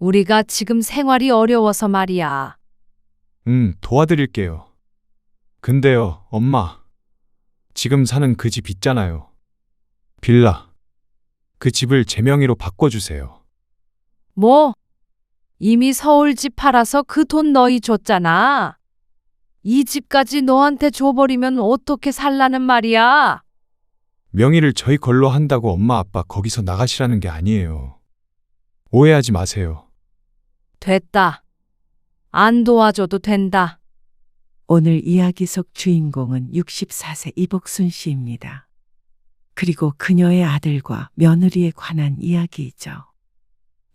우리가 지금 생활이 어려워서 말이야. 도와드릴게요. 근데요, 엄마. 지금 사는 그 집 있잖아요. 빌라. 그 집을 제 명의로 바꿔주세요. 뭐? 이미 서울 집 팔아서 그 돈 너희 줬잖아. 이 집까지 너한테 줘버리면 어떻게 살라는 말이야? 명의를 저희 걸로 한다고 엄마 아빠 거기서 나가시라는 게 아니에요. 오해하지 마세요. 됐다. 안 도와줘도 된다. 오늘 이야기 속 주인공은 64세 이복순 씨입니다. 그리고 그녀의 아들과 며느리에 관한 이야기이죠.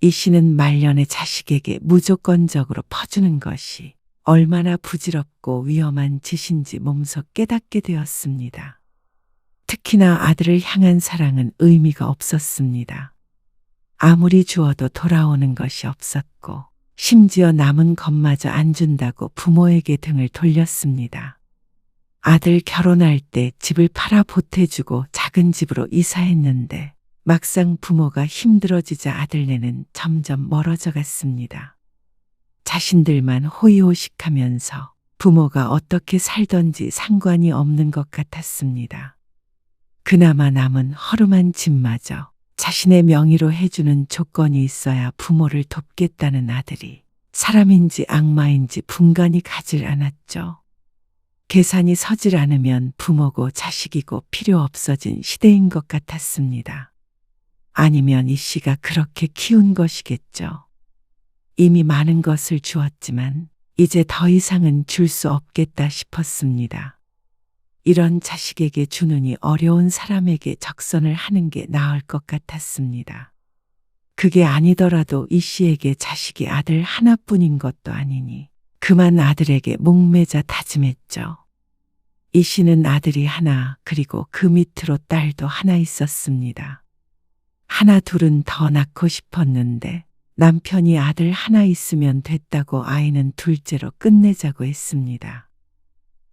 이 씨는 말년의 자식에게 무조건적으로 퍼주는 것이 얼마나 부질없고 위험한 짓인지 몸소 깨닫게 되었습니다. 특히나 아들을 향한 사랑은 의미가 없었습니다. 아무리 주어도 돌아오는 것이 없었고 심지어 남은 것마저 안 준다고 부모에게 등을 돌렸습니다. 아들 결혼할 때 집을 팔아 보태주고 작은 집으로 이사했는데 막상 부모가 힘들어지자 아들네는 점점 멀어져 갔습니다. 자신들만 호의호식하면서 부모가 어떻게 살던지 상관이 없는 것 같았습니다. 그나마 남은 허름한 집마저 자신의 명의로 해주는 조건이 있어야 부모를 돕겠다는 아들이 사람인지 악마인지 분간이 가질 않았죠. 계산이 서질 않으면 부모고 자식이고 필요 없어진 시대인 것 같았습니다. 아니면 이 씨가 그렇게 키운 것이겠죠. 이미 많은 것을 주었지만 이제 더 이상은 줄 수 없겠다 싶었습니다. 이런 자식에게 주느니 어려운 사람에게 적선을 하는 게 나을 것 같았습니다. 그게 아니더라도 이 씨에게 자식이 아들 하나뿐인 것도 아니니 그만 아들에게 목매자 다짐했죠. 이 씨는 아들이 하나 그리고 그 밑으로 딸도 하나 있었습니다. 하나 둘은 더 낳고 싶었는데 남편이 아들 하나 있으면 됐다고 아이는 둘째로 끝내자고 했습니다.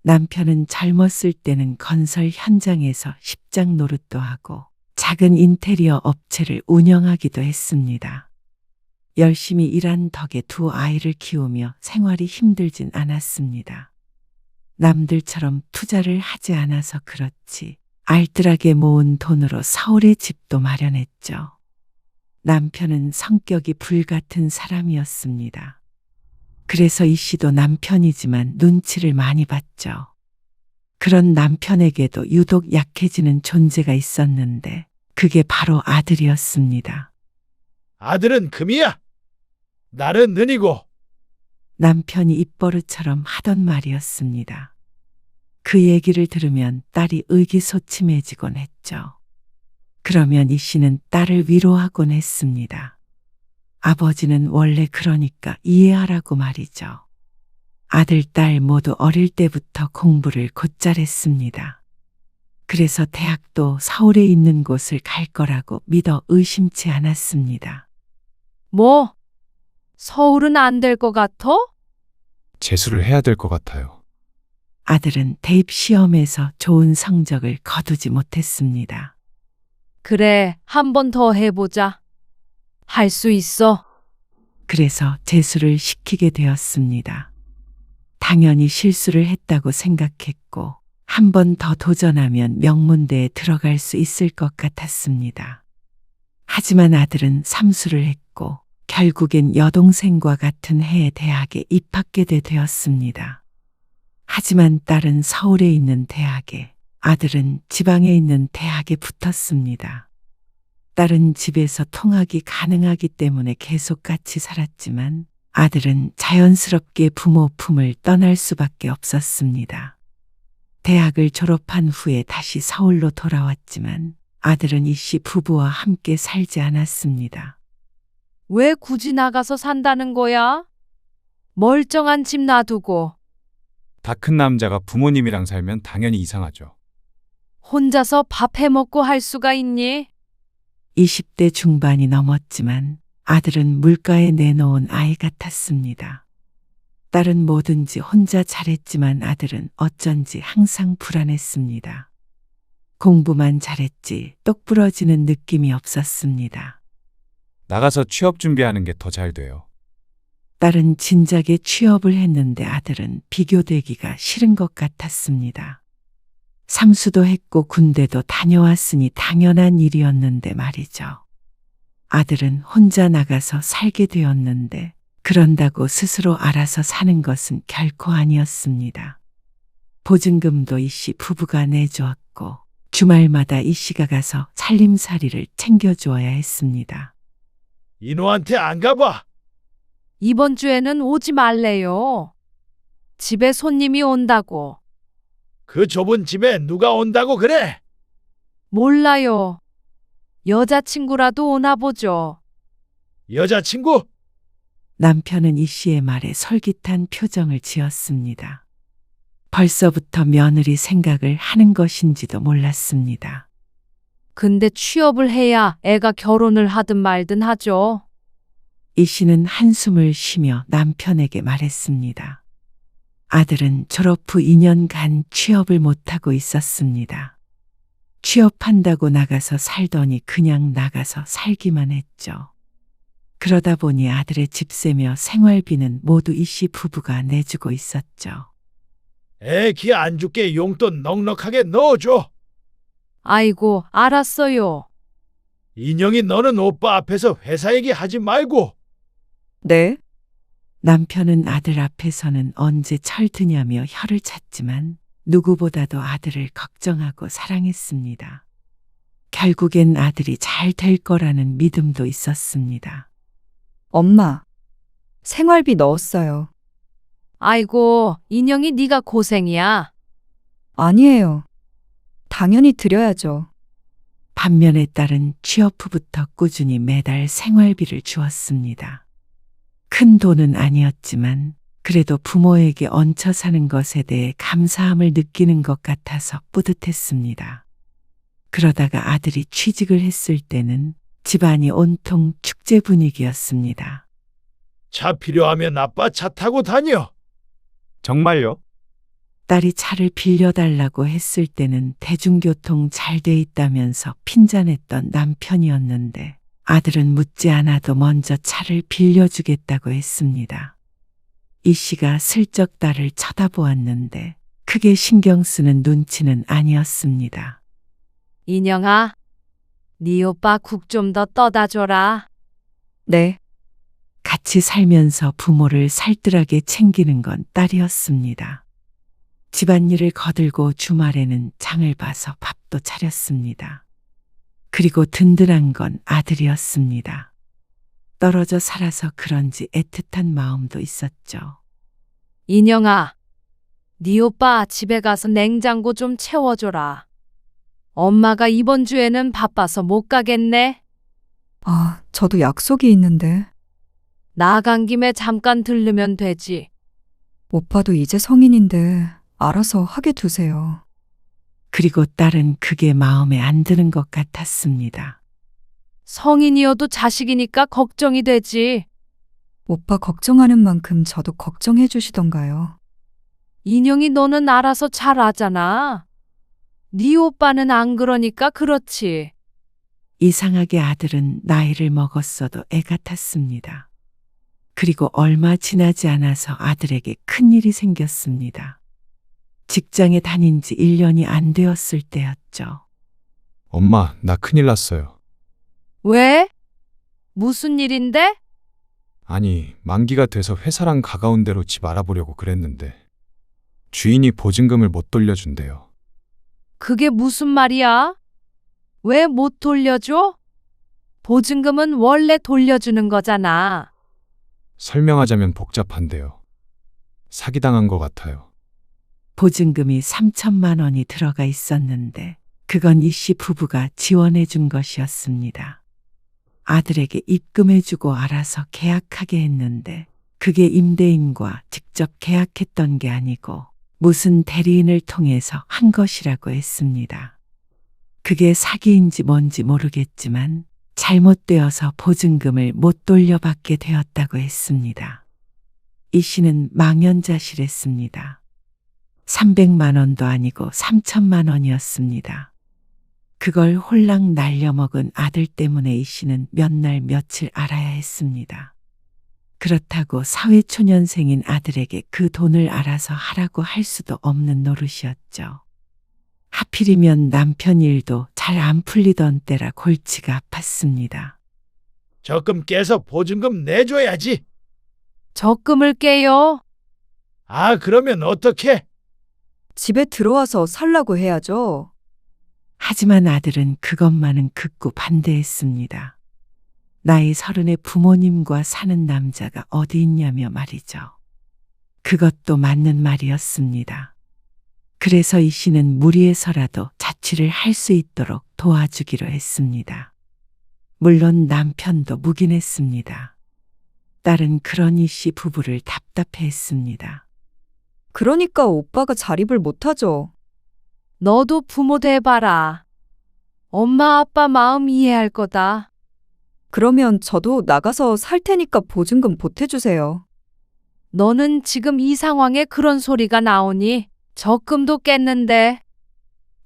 남편은 젊었을 때는 건설 현장에서 십장 노릇도 하고 작은 인테리어 업체를 운영하기도 했습니다. 열심히 일한 덕에 두 아이를 키우며 생활이 힘들진 않았습니다. 남들처럼 투자를 하지 않아서 그렇지 알뜰하게 모은 돈으로 서울에 집도 마련했죠. 남편은 성격이 불같은 사람이었습니다. 그래서 이 씨도 남편이지만 눈치를 많이 봤죠. 그런 남편에게도 유독 약해지는 존재가 있었는데 그게 바로 아들이었습니다. 아들은 금이야. 날은 은이고. 남편이 입버릇처럼 하던 말이었습니다. 그 얘기를 들으면 딸이 의기소침해지곤 했죠. 그러면 이 씨는 딸을 위로하곤 했습니다. 아버지는 원래 그러니까 이해하라고 말이죠. 아들, 딸 모두 어릴 때부터 공부를 곧잘 했습니다. 그래서 대학도 서울에 있는 곳을 갈 거라고 믿어 의심치 않았습니다. 뭐? 서울은 안 될 것 같아? 재수를 해야 될 것 같아요. 아들은 대입 시험에서 좋은 성적을 거두지 못했습니다. 그래, 한 번 더 해보자. 할 수 있어. 그래서 재수를 시키게 되었습니다. 당연히 실수를 했다고 생각했고 한 번 더 도전하면 명문대에 들어갈 수 있을 것 같았습니다. 하지만 아들은 삼수를 했고 결국엔 여동생과 같은 해에 대학에 입학하게 되었습니다. 하지만 딸은 서울에 있는 대학에, 아들은 지방에 있는 대학에 붙었습니다. 딸은 집에서 통학이 가능하기 때문에 계속 같이 살았지만 아들은 자연스럽게 부모 품을 떠날 수밖에 없었습니다. 대학을 졸업한 후에 다시 서울로 돌아왔지만 아들은 이 씨 부부와 함께 살지 않았습니다. 왜 굳이 나가서 산다는 거야? 멀쩡한 집 놔두고 다 큰 남자가 부모님이랑 살면 당연히 이상하죠. 혼자서 밥 해먹고 할 수가 있니? 20대 중반이 넘었지만 아들은 물가에 내놓은 아이 같았습니다. 딸은 뭐든지 혼자 잘했지만 아들은 어쩐지 항상 불안했습니다. 공부만 잘했지 똑부러지는 느낌이 없었습니다. 나가서 취업 준비하는 게 더 잘 돼요. 딸은 진작에 취업을 했는데 아들은 비교되기가 싫은 것 같았습니다. 삼수도 했고 군대도 다녀왔으니 당연한 일이었는데 말이죠. 아들은 혼자 나가서 살게 되었는데 그런다고 스스로 알아서 사는 것은 결코 아니었습니다. 보증금도 이 씨 부부가 내주었고 주말마다 이 씨가 가서 살림살이를 챙겨주어야 했습니다. 인호한테 안 가봐. 이번 주에는 오지 말래요. 집에 손님이 온다고. 그 좁은 집에 누가 온다고 그래? 몰라요. 여자친구라도 오나 보죠. 여자친구? 남편은 이 씨의 말에 솔깃한 표정을 지었습니다. 벌써부터 며느리 생각을 하는 것인지도 몰랐습니다. 근데 취업을 해야 애가 결혼을 하든 말든 하죠. 이 씨는 한숨을 쉬며 남편에게 말했습니다. 아들은 졸업 후 2년간 취업을 못하고 있었습니다. 취업한다고 나가서 살더니 그냥 나가서 살기만 했죠. 그러다 보니 아들의 집세며 생활비는 모두 이 씨 부부가 내주고 있었죠. 애 기 안 죽게 용돈 넉넉하게 넣어줘. 아이고, 알았어요. 인영이 너는 오빠 앞에서 회사 얘기 하지 말고. 네? 남편은 아들 앞에서는 언제 철드냐며 혀를 찼지만 누구보다도 아들을 걱정하고 사랑했습니다. 결국엔 아들이 잘 될 거라는 믿음도 있었습니다. 엄마, 생활비 넣었어요. 아이고, 인영이 네가 고생이야. 아니에요. 당연히 드려야죠. 반면에 딸은 취업 후부터 꾸준히 매달 생활비를 주었습니다. 큰 돈은 아니었지만 그래도 부모에게 얹혀 사는 것에 대해 감사함을 느끼는 것 같아서 뿌듯했습니다. 그러다가 아들이 취직을 했을 때는 집안이 온통 축제 분위기였습니다. 차 필요하면 아빠 차 타고 다녀. 정말요? 딸이 차를 빌려달라고 했을 때는 대중교통 잘 돼 있다면서 핀잔했던 남편이었는데 아들은 묻지 않아도 먼저 차를 빌려주겠다고 했습니다. 이 씨가 슬쩍 딸을 쳐다보았는데 크게 신경 쓰는 눈치는 아니었습니다. 인영아, 네 오빠 국 좀 더 떠다 줘라. 네, 같이 살면서 부모를 살뜰하게 챙기는 건 딸이었습니다. 집안일을 거들고 주말에는 장을 봐서 밥도 차렸습니다. 그리고 든든한 건 아들이었습니다. 떨어져 살아서 그런지 애틋한 마음도 있었죠. 인영아, 네 오빠 집에 가서 냉장고 좀 채워줘라. 엄마가 이번 주에는 바빠서 못 가겠네. 아, 저도 약속이 있는데. 나간 김에 잠깐 들르면 되지. 오빠도 이제 성인인데 알아서 하게 두세요. 그리고 딸은 그게 마음에 안 드는 것 같았습니다. 성인이어도 자식이니까 걱정이 되지. 오빠 걱정하는 만큼 저도 걱정해 주시던가요. 인영이 너는 알아서 잘 하잖아. 네 오빠는 안 그러니까 그렇지. 이상하게 아들은 나이를 먹었어도 애 같았습니다. 그리고 얼마 지나지 않아서 아들에게 큰일이 생겼습니다. 직장에 다닌 지 1년이 안 되었을 때였죠. 엄마, 나 큰일 났어요. 왜? 무슨 일인데? 아니, 만기가 돼서 회사랑 가까운 데로 집 알아보려고 그랬는데 주인이 보증금을 못 돌려준대요. 그게 무슨 말이야? 왜 못 돌려줘? 보증금은 원래 돌려주는 거잖아. 설명하자면 복잡한데요. 사기당한 것 같아요. 보증금이 3천만 원이 들어가 있었는데 그건 이 씨 부부가 지원해 준 것이었습니다. 아들에게 입금해 주고 알아서 계약하게 했는데 그게 임대인과 직접 계약했던 게 아니고 무슨 대리인을 통해서 한 것이라고 했습니다. 그게 사기인지 뭔지 모르겠지만 잘못되어서 보증금을 못 돌려받게 되었다고 했습니다. 이 씨는 망연자실했습니다. 300만 원도 아니고 3천만 원이었습니다. 그걸 홀랑 날려먹은 아들 때문에 이 씨는 몇 날 며칠 알아야 했습니다. 그렇다고 사회초년생인 아들에게 그 돈을 알아서 하라고 할 수도 없는 노릇이었죠. 하필이면 남편 일도 잘 안 풀리던 때라 골치가 아팠습니다. 적금 깨서 보증금 내줘야지. 적금을 깨요? 아, 그러면 어떡해? 집에 들어와서 살라고 해야죠. 하지만 아들은 그것만은 극구 반대했습니다. 나이 30에 부모님과 사는 남자가 어디 있냐며 말이죠. 그것도 맞는 말이었습니다. 그래서 이 씨는 무리해서라도 자취를 할 수 있도록 도와주기로 했습니다. 물론 남편도 묵인했습니다. 딸은 그런 이 씨 부부를 답답해했습니다. 그러니까 오빠가 자립을 못하죠. 너도 부모 돼봐라. 엄마 아빠 마음 이해할 거다. 그러면 저도 나가서 살 테니까 보증금 보태주세요. 너는 지금 이 상황에 그런 소리가 나오니 적금도 깼는데.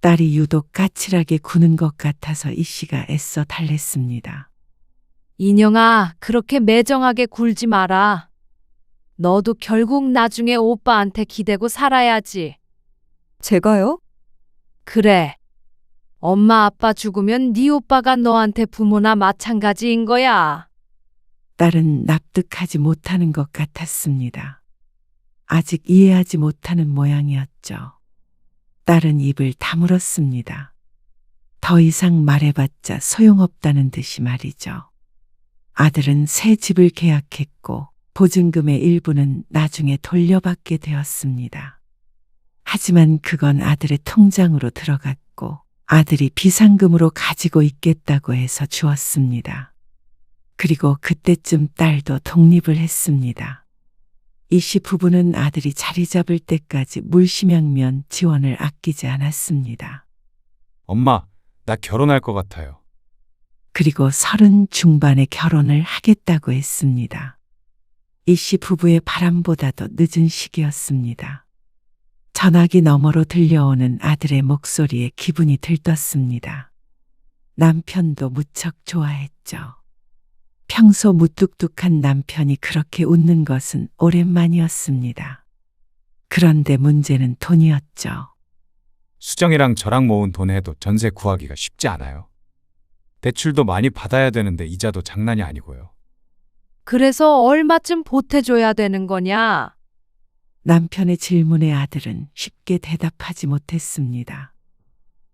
딸이 유독 까칠하게 구는 것 같아서 이 씨가 애써 달랬습니다. 인영아, 그렇게 매정하게 굴지 마라. 너도 결국 나중에 오빠한테 기대고 살아야지. 제가요? 그래. 엄마 아빠 죽으면 네 오빠가 너한테 부모나 마찬가지인 거야. 딸은 납득하지 못하는 것 같았습니다. 아직 이해하지 못하는 모양이었죠. 딸은 입을 다물었습니다. 더 이상 말해봤자 소용없다는 듯이 말이죠. 아들은 새 집을 계약했고 보증금의 일부는 나중에 돌려받게 되었습니다. 하지만 그건 아들의 통장으로 들어갔고 아들이 비상금으로 가지고 있겠다고 해서 주었습니다. 그리고 그때쯤 딸도 독립을 했습니다. 이 씨 부부는 아들이 자리 잡을 때까지 물심양면 지원을 아끼지 않았습니다. 엄마, 나 결혼할 것 같아요. 그리고 30 중반에 결혼을 하겠다고 했습니다. 이 씨 부부의 바람보다도 늦은 시기였습니다. 전화기 너머로 들려오는 아들의 목소리에 기분이 들떴습니다. 남편도 무척 좋아했죠. 평소 무뚝뚝한 남편이 그렇게 웃는 것은 오랜만이었습니다. 그런데 문제는 돈이었죠. 수정이랑 저랑 모은 돈 해도 전세 구하기가 쉽지 않아요. 대출도 많이 받아야 되는데 이자도 장난이 아니고요. 그래서 얼마쯤 보태줘야 되는 거냐? 남편의 질문에 아들은 쉽게 대답하지 못했습니다.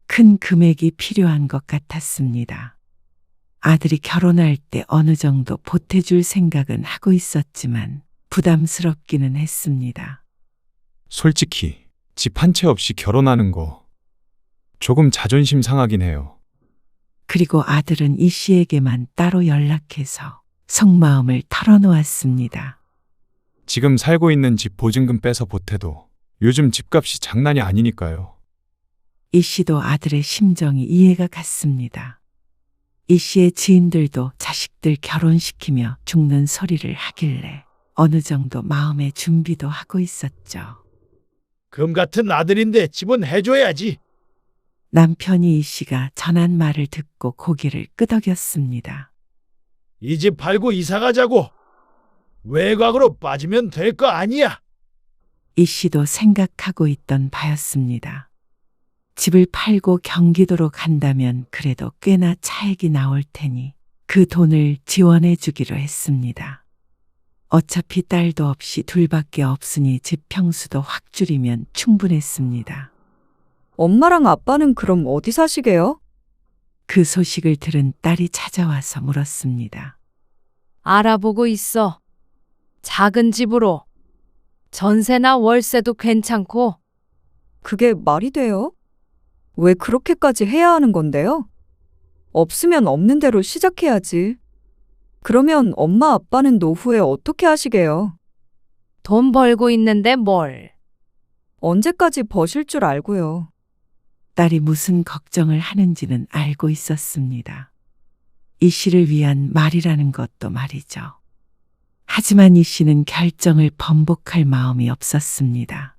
큰 금액이 필요한 것 같았습니다. 아들이 결혼할 때 어느 정도 보태줄 생각은 하고 있었지만 부담스럽기는 했습니다. 솔직히 집 한 채 없이 결혼하는 거 조금 자존심 상하긴 해요. 그리고 아들은 이 씨에게만 따로 연락해서 속마음을 털어놓았습니다. 지금 살고 있는 집 보증금 빼서 보태도 요즘 집값이 장난이 아니니까요. 이 씨도 아들의 심정이 이해가 갔습니다. 이 씨의 지인들도 자식들 결혼시키며 죽는 소리를 하길래 어느 정도 마음의 준비도 하고 있었죠. 금 같은 아들인데 집은 해줘야지. 남편이 이 씨가 전한 말을 듣고 고개를 끄덕였습니다. 이 집 팔고 이사 가자고. 외곽으로 빠지면 될 거 아니야. 이 씨도 생각하고 있던 바였습니다. 집을 팔고 경기도로 간다면 그래도 꽤나 차액이 나올 테니 그 돈을 지원해 주기로 했습니다. 어차피 딸도 없이 둘밖에 없으니 집 평수도 확 줄이면 충분했습니다. 엄마랑 아빠는 그럼 어디 사시게요? 그 소식을 들은 딸이 찾아와서 물었습니다. 알아보고 있어. 작은 집으로. 전세나 월세도 괜찮고. 그게 말이 돼요? 왜 그렇게까지 해야 하는 건데요? 없으면 없는 대로 시작해야지. 그러면 엄마 아빠는 노후에 어떻게 하시게요? 돈 벌고 있는데 뭘. 언제까지 버실 줄 알고요. 딸이 무슨 걱정을 하는지는 알고 있었습니다. 이 씨를 위한 말이라는 것도 말이죠. 하지만 이 씨는 결정을 번복할 마음이 없었습니다.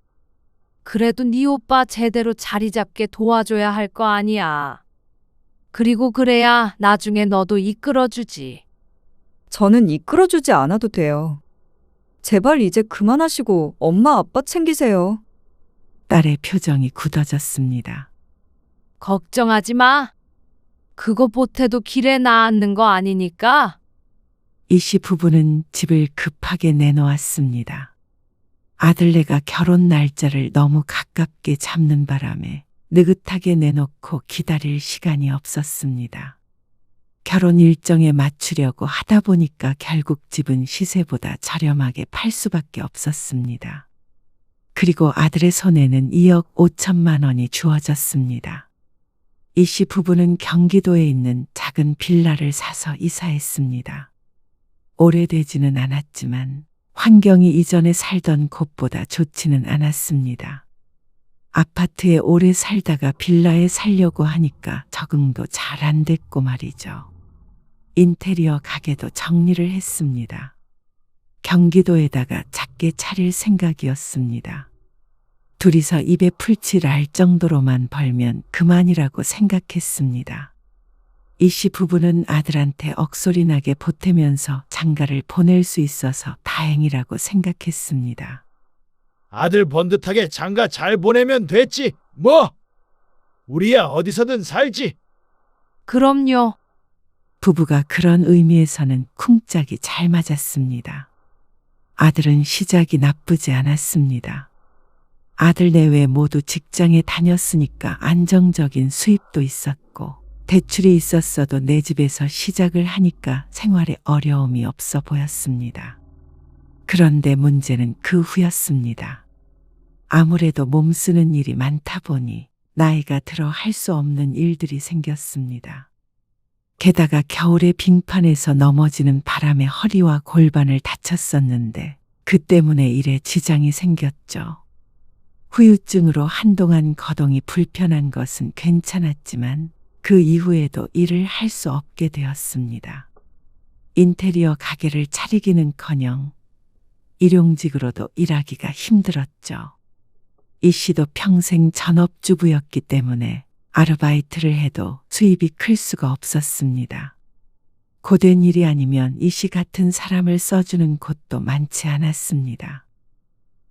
그래도 네 오빠 제대로 자리 잡게 도와줘야 할 거 아니야. 그리고 그래야 나중에 너도 이끌어주지. 저는 이끌어주지 않아도 돼요. 제발 이제 그만하시고 엄마 아빠 챙기세요. 딸의 표정이 굳어졌습니다. 걱정하지 마. 그거 보태도 길에 나앉는 거 아니니까. 이 씨 부부는 집을 급하게 내놓았습니다. 아들네가 결혼 날짜를 너무 가깝게 잡는 바람에 느긋하게 내놓고 기다릴 시간이 없었습니다. 결혼 일정에 맞추려고 하다 보니까 결국 집은 시세보다 저렴하게 팔 수밖에 없었습니다. 그리고 아들의 손에는 2억 5천만 원이 주어졌습니다. 이 씨 부부는 경기도에 있는 작은 빌라를 사서 이사했습니다. 오래되지는 않았지만 환경이 이전에 살던 곳보다 좋지는 않았습니다. 아파트에 오래 살다가 빌라에 살려고 하니까 적응도 잘 안 됐고 말이죠. 인테리어 가게도 정리를 했습니다. 경기도에다가 작게 차릴 생각이었습니다. 둘이서 입에 풀칠 알 정도로만 벌면 그만이라고 생각했습니다. 이 씨 부부는 아들한테 억소리 나게 보태면서 장가를 보낼 수 있어서 다행이라고 생각했습니다. 아들 번듯하게 장가 잘 보내면 됐지. 뭐? 우리야 어디서든 살지. 그럼요. 부부가 그런 의미에서는 쿵짝이 잘 맞았습니다. 아들은 시작이 나쁘지 않았습니다. 아들 내외 모두 직장에 다녔으니까 안정적인 수입도 있었고 대출이 있었어도 내 집에서 시작을 하니까 생활에 어려움이 없어 보였습니다. 그런데 문제는 그 후였습니다. 아무래도 몸 쓰는 일이 많다 보니 나이가 들어 할 수 없는 일들이 생겼습니다. 게다가 겨울에 빙판에서 넘어지는 바람에 허리와 골반을 다쳤었는데 그 때문에 일에 지장이 생겼죠. 후유증으로 한동안 거동이 불편한 것은 괜찮았지만 그 이후에도 일을 할 수 없게 되었습니다. 인테리어 가게를 차리기는커녕 일용직으로도 일하기가 힘들었죠. 이 씨도 평생 전업주부였기 때문에 아르바이트를 해도 수입이 클 수가 없었습니다. 고된 일이 아니면 이 씨 같은 사람을 써주는 곳도 많지 않았습니다.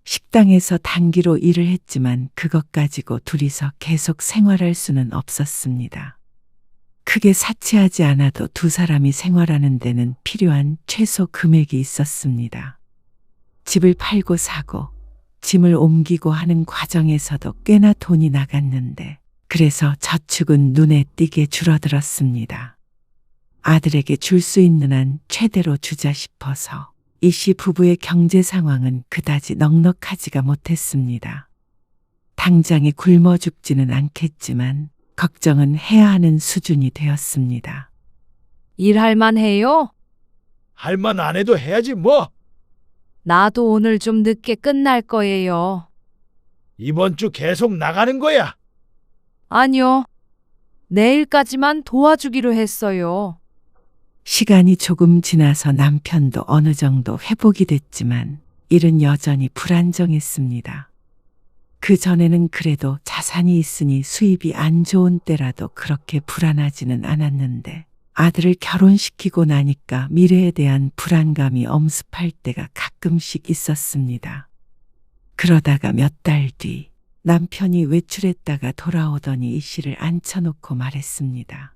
식당에서 단기로 일을 했지만 그것 가지고 둘이서 계속 생활할 수는 없었습니다. 크게 사치하지 않아도 두 사람이 생활하는 데는 필요한 최소 금액이 있었습니다. 집을 팔고 사고 짐을 옮기고 하는 과정에서도 꽤나 돈이 나갔는데 그래서 저축은 눈에 띄게 줄어들었습니다. 아들에게 줄 수 있는 한 최대로 주자 싶어서 이 씨 부부의 경제 상황은 그다지 넉넉하지가 못했습니다. 당장에 굶어 죽지는 않겠지만 걱정은 해야 하는 수준이 되었습니다. 일할 만해요? 할만 안 해도 해야지 뭐. 나도 오늘 좀 늦게 끝날 거예요. 이번 주 계속 나가는 거야. 아니요. 내일까지만 도와주기로 했어요. 시간이 조금 지나서 남편도 어느 정도 회복이 됐지만 일은 여전히 불안정했습니다. 그 전에는 그래도 자산이 있으니 수입이 안 좋은 때라도 그렇게 불안하지는 않았는데 아들을 결혼시키고 나니까 미래에 대한 불안감이 엄습할 때가 가끔씩 있었습니다. 그러다가 몇 달 뒤 남편이 외출했다가 돌아오더니 이 씨를 앉혀놓고 말했습니다.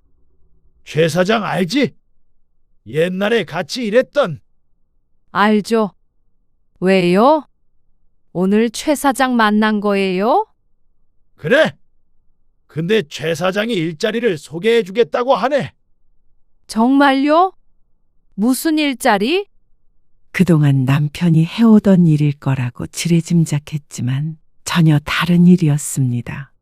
최 사장 알지? 옛날에 같이 일했던. 알죠? 왜요? 오늘 최 사장 만난 거예요? 그래. 근데 최 사장이 일자리를 소개해 주겠다고 하네. 정말요? 무슨 일자리? 그동안 남편이 해오던 일일 거라고 지레짐작했지만 전혀 다른 일이었습니다.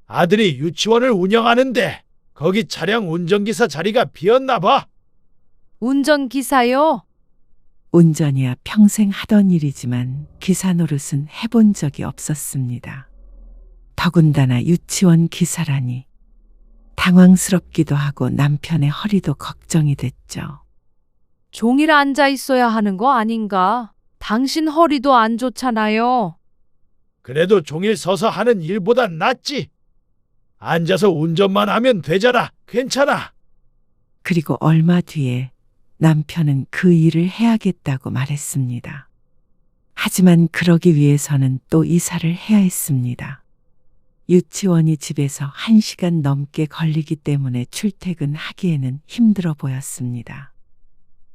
아들이 유치원을 운영하는데 거기 차량 운전기사 자리가 비었나 봐. 운전기사요? 운전이야 평생 하던 일이지만 기사 노릇은 해본 적이 없었습니다. 더군다나 유치원 기사라니 당황스럽기도 하고 남편의 허리도 걱정이 됐죠. 종일 앉아 있어야 하는 거 아닌가? 당신 허리도 안 좋잖아요. 그래도 종일 서서 하는 일보단 낫지. 앉아서 운전만 하면 되잖아. 괜찮아. 그리고 얼마 뒤에 남편은 그 일을 해야겠다고 말했습니다. 하지만 그러기 위해서는 또 이사를 해야 했습니다. 유치원이 집에서 1시간 넘게 걸리기 때문에 출퇴근하기에는 힘들어 보였습니다.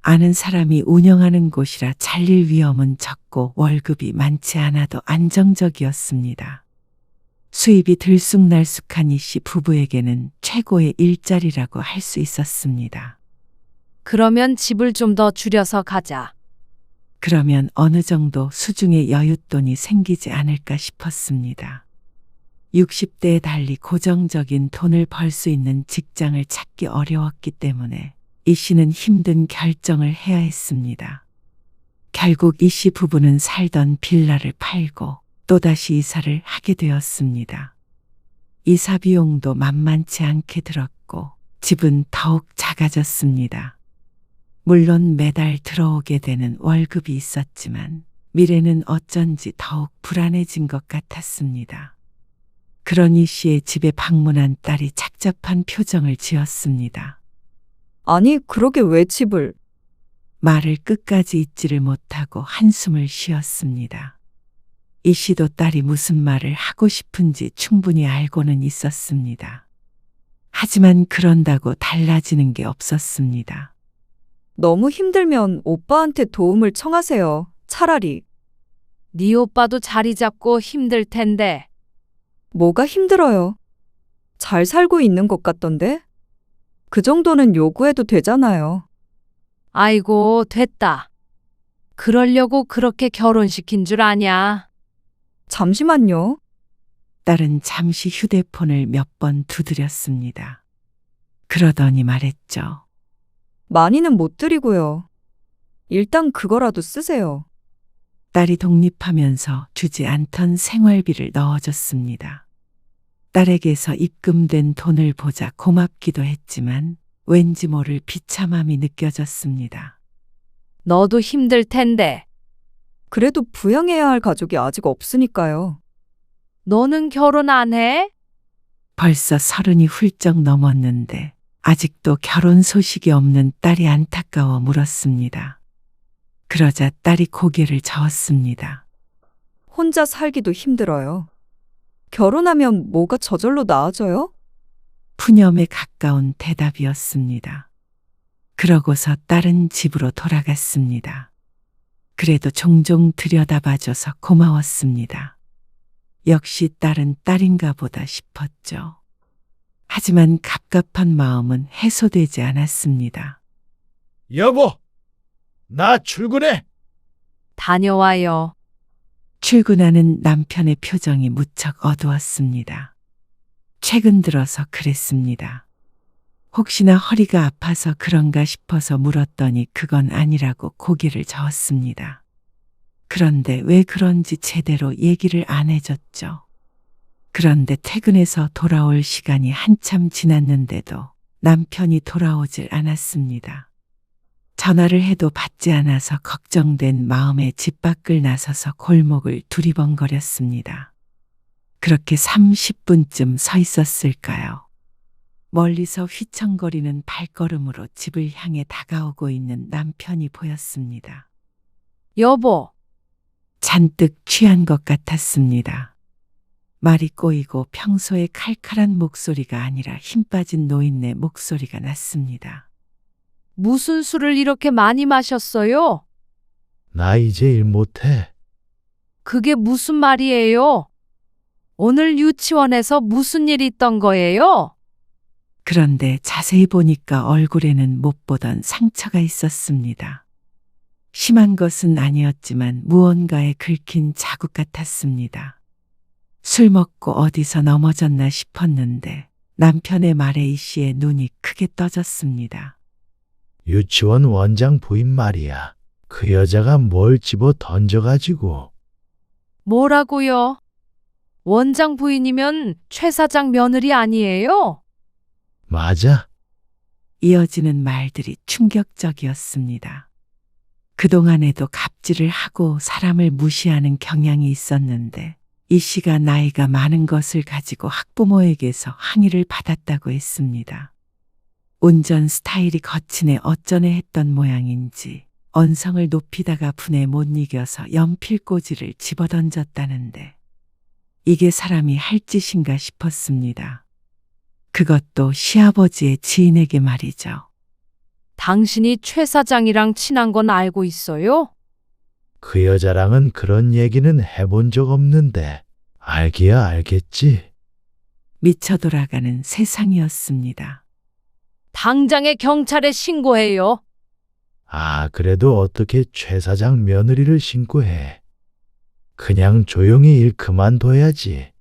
아는 사람이 운영하는 곳이라 잘릴 위험은 적고 월급이 많지 않아도 안정적이었습니다. 수입이 들쑥날쑥한 이 씨 부부에게는 최고의 일자리라고 할 수 있었습니다. 그러면 집을 좀 더 줄여서 가자. 그러면 어느 정도 수중에 여윳돈이 생기지 않을까 싶었습니다. 60대에 달리 고정적인 돈을 벌 수 있는 직장을 찾기 어려웠기 때문에 이 씨는 힘든 결정을 해야 했습니다. 결국 이 씨 부부는 살던 빌라를 팔고 또다시 이사를 하게 되었습니다. 이사 비용도 만만치 않게 들었고 집은 더욱 작아졌습니다. 물론 매달 들어오게 되는 월급이 있었지만 미래는 어쩐지 더욱 불안해진 것 같았습니다. 그러니 씨의 집에 방문한 딸이 착잡한 표정을 지었습니다. 아니, 그러게 왜 집을? 말을 끝까지 잇지를 못하고 한숨을 쉬었습니다. 이 씨도 딸이 무슨 말을 하고 싶은지 충분히 알고는 있었습니다. 하지만 그런다고 달라지는 게 없었습니다. 너무 힘들면 오빠한테 도움을 청하세요. 차라리. 네 오빠도 자리 잡고 힘들 텐데. 뭐가 힘들어요? 잘 살고 있는 것 같던데? 그 정도는 요구해도 되잖아요. 아이고, 됐다. 그러려고 그렇게 결혼시킨 줄 아냐? 잠시만요. 딸은 잠시 휴대폰을 몇 번 두드렸습니다. 그러더니 말했죠. 많이는 못 드리고요. 일단 그거라도 쓰세요. 딸이 독립하면서 주지 않던 생활비를 넣어줬습니다. 딸에게서 입금된 돈을 보자 고맙기도 했지만 왠지 모를 비참함이 느껴졌습니다. 너도 힘들 텐데. 그래도 부양해야 할 가족이 아직 없으니까요. 너는 결혼 안 해? 벌써 30이 훌쩍 넘었는데 아직도 결혼 소식이 없는 딸이 안타까워 물었습니다. 그러자 딸이 고개를 저었습니다. 혼자 살기도 힘들어요. 결혼하면 뭐가 저절로 나아져요? 푸념에 가까운 대답이었습니다. 그러고서 딸은 집으로 돌아갔습니다. 그래도 종종 들여다봐줘서 고마웠습니다. 역시 딸은 딸인가 보다 싶었죠. 하지만 갑갑한 마음은 해소되지 않았습니다. 여보, 나 출근해. 다녀와요. 출근하는 남편의 표정이 무척 어두웠습니다. 최근 들어서 그랬습니다. 혹시나 허리가 아파서 그런가 싶어서 물었더니 그건 아니라고 고개를 저었습니다. 그런데 왜 그런지 제대로 얘기를 안 해줬죠. 그런데 퇴근해서 돌아올 시간이 한참 지났는데도 남편이 돌아오질 않았습니다. 전화를 해도 받지 않아서 걱정된 마음에 집 밖을 나서서 골목을 두리번거렸습니다. 그렇게 30분쯤 서 있었을까요? 멀리서 휘청거리는 발걸음으로 집을 향해 다가오고 있는 남편이 보였습니다. 여보, 잔뜩 취한 것 같았습니다. 말이 꼬이고 평소의 칼칼한 목소리가 아니라 힘 빠진 노인네 목소리가 났습니다. 무슨 술을 이렇게 많이 마셨어요? 나 이제 일 못해. 그게 무슨 말이에요? 오늘 유치원에서 무슨 일 있던 거예요? 그런데 자세히 보니까 얼굴에는 못 보던 상처가 있었습니다. 심한 것은 아니었지만 무언가에 긁힌 자국 같았습니다. 술 먹고 어디서 넘어졌나 싶었는데 남편의 말에 이 씨의 눈이 크게 떠졌습니다. 유치원 원장 부인 말이야. 그 여자가 뭘 집어 던져가지고. 뭐라고요? 원장 부인이면 최 사장 며느리 아니에요? 맞아. 이어지는 말들이 충격적이었습니다. 그동안에도 갑질을 하고 사람을 무시하는 경향이 있었는데 이 씨가 나이가 많은 것을 가지고 학부모에게서 항의를 받았다고 했습니다. 운전 스타일이 거친에 어쩌네 했던 모양인지 언성을 높이다가 분에 못 이겨서 연필꽂이를 집어던졌다는데 이게 사람이 할 짓인가 싶었습니다. 그것도 시아버지의 지인에게 말이죠. 당신이 최 사장이랑 친한 건 알고 있어요? 그 여자랑은 그런 얘기는 해본 적 없는데 알기야 알겠지. 미쳐 돌아가는 세상이었습니다. 당장에 경찰에 신고해요. 아, 그래도 어떻게 최 사장 며느리를 신고해. 그냥 조용히 일 그만둬야지.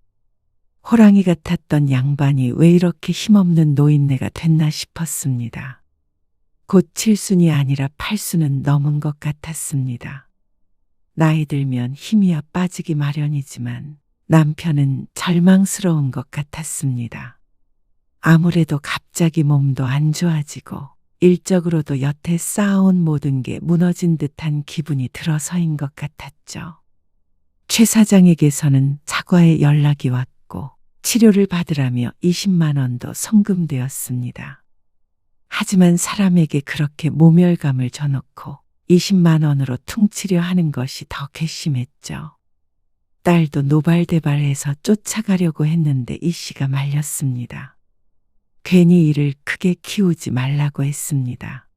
호랑이 같았던 양반이 왜 이렇게 힘없는 노인네가 됐나 싶었습니다. 곧 7순이 아니라 8순은 넘은 것 같았습니다. 나이 들면 힘이야 빠지기 마련이지만 남편은 절망스러운 것 같았습니다. 아무래도 갑자기 몸도 안 좋아지고 일적으로도 여태 쌓아온 모든 게 무너진 듯한 기분이 들어서인 것 같았죠. 최 사장에게서는 사과의 연락이 왔고 치료를 받으라며 20만 원도 송금되었습니다. 하지만 사람에게 그렇게 모멸감을 줘놓고 20만 원으로 퉁치려 하는 것이 더 괘씸했죠. 딸도 노발대발해서 쫓아가려고 했는데 이 씨가 말렸습니다. 괜히 일을 크게 키우지 말라고 했습니다.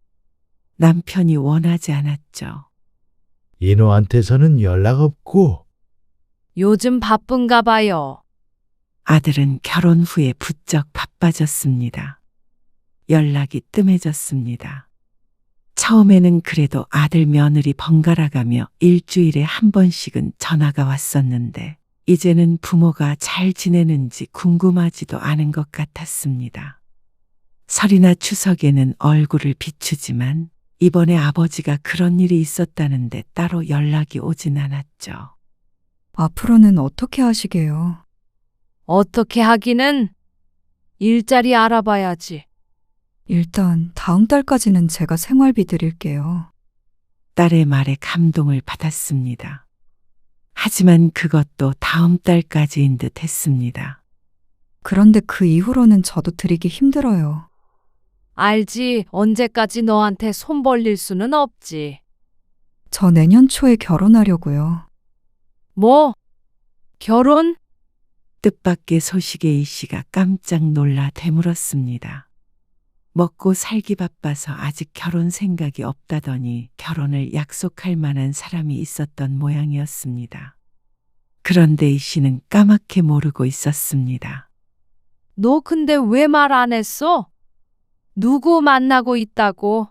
남편이 원하지 않았죠. 인호한테서는 연락 없고. 요즘 바쁜가 봐요. 아들은 결혼 후에 부쩍 바빠졌습니다. 연락이 뜸해졌습니다. 처음에는 그래도 아들 며느리 번갈아가며 일주일에 한 번씩은 전화가 왔었는데 이제는 부모가 잘 지내는지 궁금하지도 않은 것 같았습니다. 설이나 추석에는 얼굴을 비추지만 이번에 아버지가 그런 일이 있었다는데 따로 연락이 오진 않았죠. 앞으로는 어떻게 하시게요? 어떻게 하기는 일자리 알아봐야지. 일단 다음 달까지는 제가 생활비 드릴게요. 딸의 말에 감동을 받았습니다. 하지만 그것도 다음 달까지인 듯 했습니다. 그런데 그 이후로는 저도 드리기 힘들어요. 알지. 언제까지 너한테 손 벌릴 수는 없지. 저 내년 초에 결혼하려고요. 뭐? 결혼? 뜻밖의 소식에 이 씨가 깜짝 놀라 되물었습니다. 먹고 살기 바빠서 아직 결혼 생각이 없다더니 결혼을 약속할 만한 사람이 있었던 모양이었습니다. 그런데 이 씨는 까맣게 모르고 있었습니다. 너 근데 왜 말 안 했어? 누구 만나고 있다고?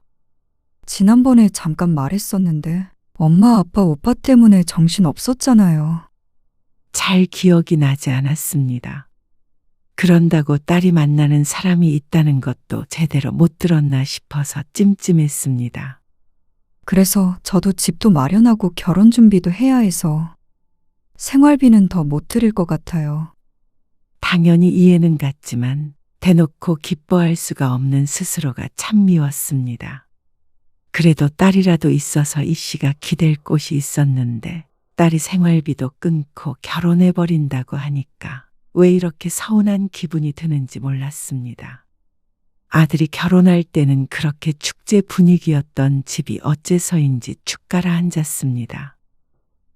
지난번에 잠깐 말했었는데 엄마 아빠 오빠 때문에 정신 없었잖아요. 잘 기억이 나지 않았습니다. 그런다고 딸이 만나는 사람이 있다는 것도 제대로 못 들었나 싶어서 찜찜했습니다. 그래서 저도 집도 마련하고 결혼 준비도 해야 해서 생활비는 더 못 드릴 것 같아요. 당연히 이해는 갔지만 대놓고 기뻐할 수가 없는 스스로가 참 미웠습니다. 그래도 딸이라도 있어서 이 씨가 기댈 곳이 있었는데 딸이 생활비도 끊고 결혼해버린다고 하니까 왜 이렇게 서운한 기분이 드는지 몰랐습니다. 아들이 결혼할 때는 그렇게 축제 분위기였던 집이 어째서인지 축 가라앉았습니다.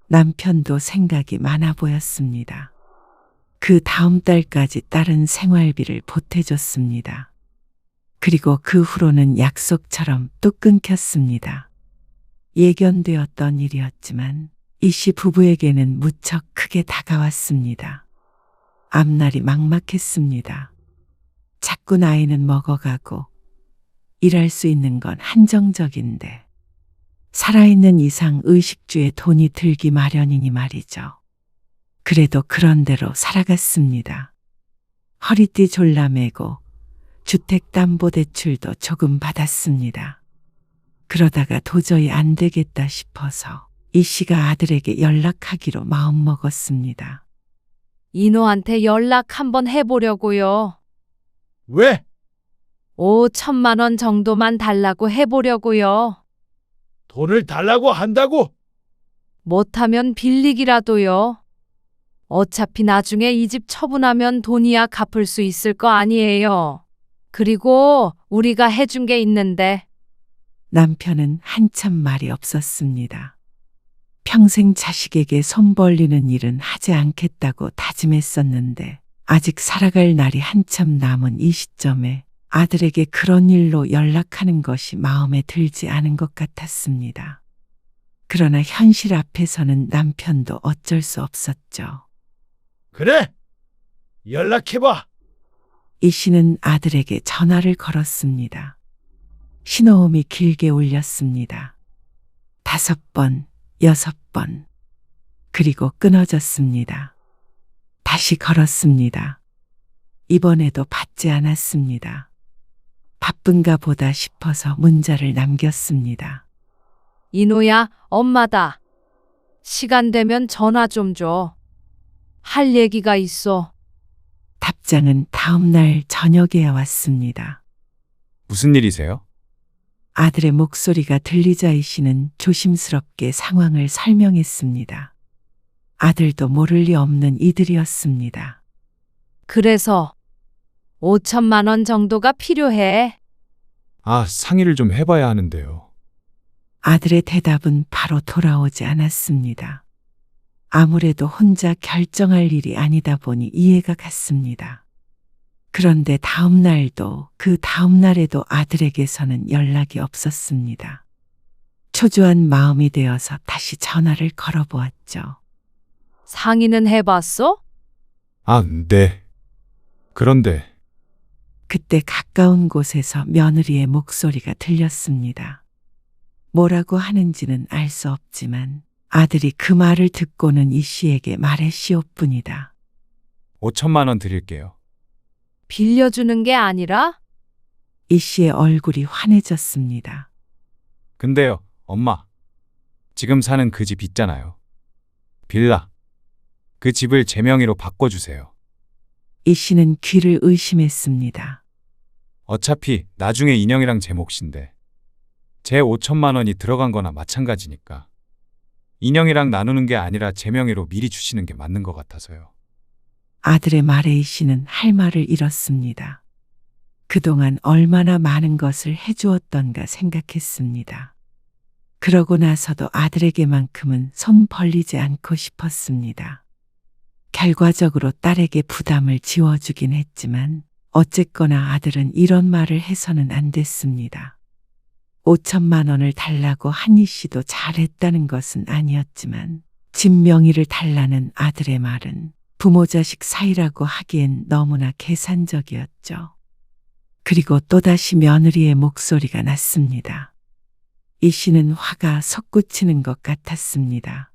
남편도 생각이 많아 보였습니다. 그 다음 달까지 딸은 생활비를 보태줬습니다. 그리고 그 후로는 약속처럼 또 끊겼습니다. 예견되었던 일이었지만 이 씨 부부에게는 무척 크게 다가왔습니다. 앞날이 막막했습니다. 자꾸 나이는 먹어가고 일할 수 있는 건 한정적인데 살아있는 이상 의식주에 돈이 들기 마련이니 말이죠. 그래도 그런 대로 살아갔습니다. 허리띠 졸라매고 주택담보대출도 조금 받았습니다. 그러다가 도저히 안 되겠다 싶어서 이 씨가 아들에게 연락하기로 마음먹었습니다. 인호한테 연락 한번 해보려고요. 왜? 5천만 원 정도만 달라고 해보려고요. 돈을 달라고 한다고? 못하면 빌리기라도요. 어차피 나중에 이 집 처분하면 돈이야 갚을 수 있을 거 아니에요. 그리고 우리가 해준 게 있는데 남편은 한참 말이 없었습니다. 평생 자식에게 손 벌리는 일은 하지 않겠다고 다짐했었는데 아직 살아갈 날이 한참 남은 이 시점에 아들에게 그런 일로 연락하는 것이 마음에 들지 않은 것 같았습니다. 그러나 현실 앞에서는 남편도 어쩔 수 없었죠. 그래, 연락해봐. 이 씨는 아들에게 전화를 걸었습니다. 신호음이 길게 울렸습니다. 5번, 6번. 그리고 끊어졌습니다. 다시 걸었습니다. 이번에도 받지 않았습니다. 바쁜가 보다 싶어서 문자를 남겼습니다. 인호야, 엄마다. 시간 되면 전화 좀 줘. 할 얘기가 있어. 답장은 다음 날 저녁에야 왔습니다. 무슨 일이세요? 아들의 목소리가 들리자 이 씨는 조심스럽게 상황을 설명했습니다. 아들도 모를 리 없는 이들이었습니다. 그래서 5천만 원 정도가 필요해. 아, 상의를 좀 해봐야 하는데요. 아들의 대답은 바로 돌아오지 않았습니다. 아무래도 혼자 결정할 일이 아니다 보니 이해가 갔습니다. 그런데 다음 날도 그 다음 날에도 아들에게서는 연락이 없었습니다. 초조한 마음이 되어서 다시 전화를 걸어보았죠. 상의는 해봤어? 아, 네. 그런데 그때 가까운 곳에서 며느리의 목소리가 들렸습니다. 뭐라고 하는지는 알 수 없지만 아들이 그 말을 듣고는 이 씨에게 말했시옵뿐이다. 5천만 원 드릴게요. 빌려주는 게 아니라? 이 씨의 얼굴이 환해졌습니다. 근데요, 엄마. 지금 사는 그 집 있잖아요. 빌라. 그 집을 제 명의로 바꿔주세요. 이 씨는 귀를 의심했습니다. 어차피 나중에 인형이랑 제 몫인데 제 5천만 원이 들어간 거나 마찬가지니까 인형이랑 나누는 게 아니라 제 명의로 미리 주시는 게 맞는 것 같아서요. 아들의 말에 이 씨는 할 말을 잃었습니다. 그동안 얼마나 많은 것을 해주었던가 생각했습니다. 그러고 나서도 아들에게만큼은 손 벌리지 않고 싶었습니다. 결과적으로 딸에게 부담을 지워주긴 했지만 어쨌거나 아들은 이런 말을 해서는 안 됐습니다. 5천만 원을 달라고 한희 씨도 잘했다는 것은 아니었지만 집 명의를 달라는 아들의 말은 부모 자식 사이라고 하기엔 너무나 계산적이었죠. 그리고 또다시 며느리의 목소리가 났습니다. 이 씨는 화가 솟구치는 것 같았습니다.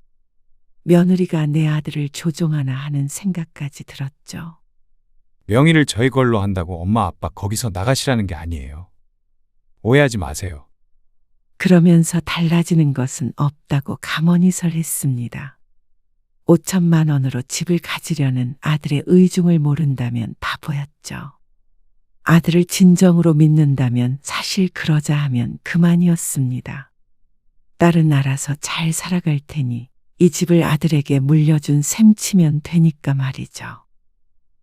며느리가 내 아들을 조종하나 하는 생각까지 들었죠. 명의를 저희 걸로 한다고 엄마 아빠 거기서 나가시라는 게 아니에요. 오해하지 마세요. 그러면서 달라지는 것은 없다고 가머니설했습니다. 5천만 원으로 집을 가지려는 아들의 의중을 모른다면 바보였죠. 아들을 진정으로 믿는다면 사실 그러자 하면 그만이었습니다. 딸은 알아서 잘 살아갈 테니 이 집을 아들에게 물려준 셈 치면 되니까 말이죠.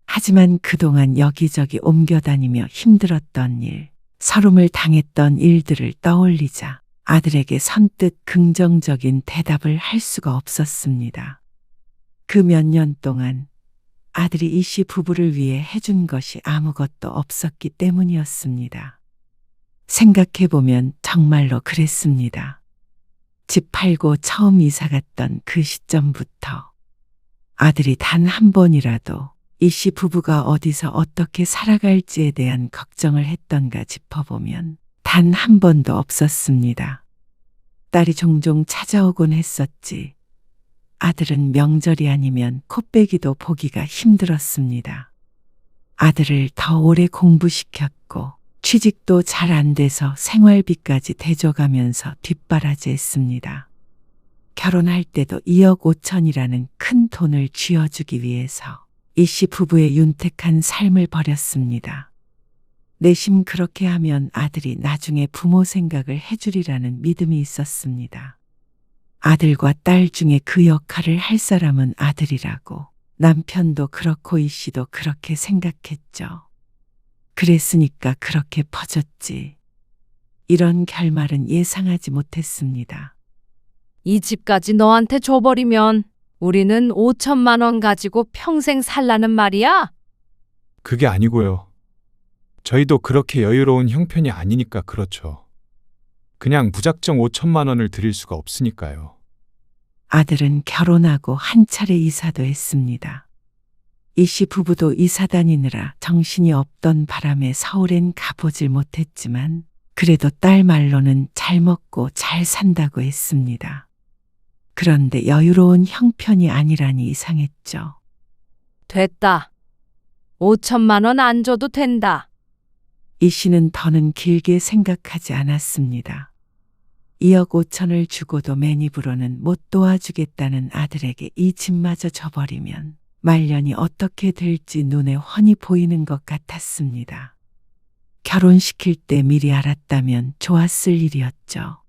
하지만 그동안 여기저기 옮겨다니며 힘들었던 일, 서름을 당했던 일들을 떠올리자 아들에게 선뜻 긍정적인 대답을 할 수가 없었습니다. 그 몇 년 동안 아들이 이 씨 부부를 위해 해준 것이 아무것도 없었기 때문이었습니다. 생각해보면 정말로 그랬습니다. 집 팔고 처음 이사 갔던 그 시점부터 아들이 단 한 번이라도 이 씨 부부가 어디서 어떻게 살아갈지에 대한 걱정을 했던가 짚어보면 단 한 번도 없었습니다. 딸이 종종 찾아오곤 했었지. 아들은 명절이 아니면 코빼기도 보기가 힘들었습니다. 아들을 더 오래 공부시켰고 취직도 잘 안 돼서 생활비까지 대줘가면서 뒷바라지했습니다. 결혼할 때도 2억 5천이라는 큰 돈을 쥐어주기 위해서 이 씨 부부의 윤택한 삶을 버렸습니다. 내심 그렇게 하면 아들이 나중에 부모 생각을 해주리라는 믿음이 있었습니다. 아들과 딸 중에 그 역할을 할 사람은 아들이라고 남편도 그렇고 이 씨도 그렇게 생각했죠. 그랬으니까 그렇게 퍼졌지. 이런 결말은 예상하지 못했습니다. 이 집까지 너한테 줘버리면 우리는 5천만 원 가지고 평생 살라는 말이야? 그게 아니고요. 저희도 그렇게 여유로운 형편이 아니니까 그렇죠. 그냥 무작정 5천만 원을 드릴 수가 없으니까요. 아들은 결혼하고 한 차례 이사도 했습니다. 이 씨 부부도 이사 다니느라 정신이 없던 바람에 서울엔 가보질 못했지만 그래도 딸 말로는 잘 먹고 잘 산다고 했습니다. 그런데 여유로운 형편이 아니라니 이상했죠. 됐다. 5천만 원 안 줘도 된다. 이 씨는 더는 길게 생각하지 않았습니다. 2억 5천을 주고도 맨입으로는 못 도와주겠다는 아들에게 이 집마저 줘버리면 말년이 어떻게 될지 눈에 훤히 보이는 것 같았습니다. 결혼시킬 때 미리 알았다면 좋았을 일이었죠.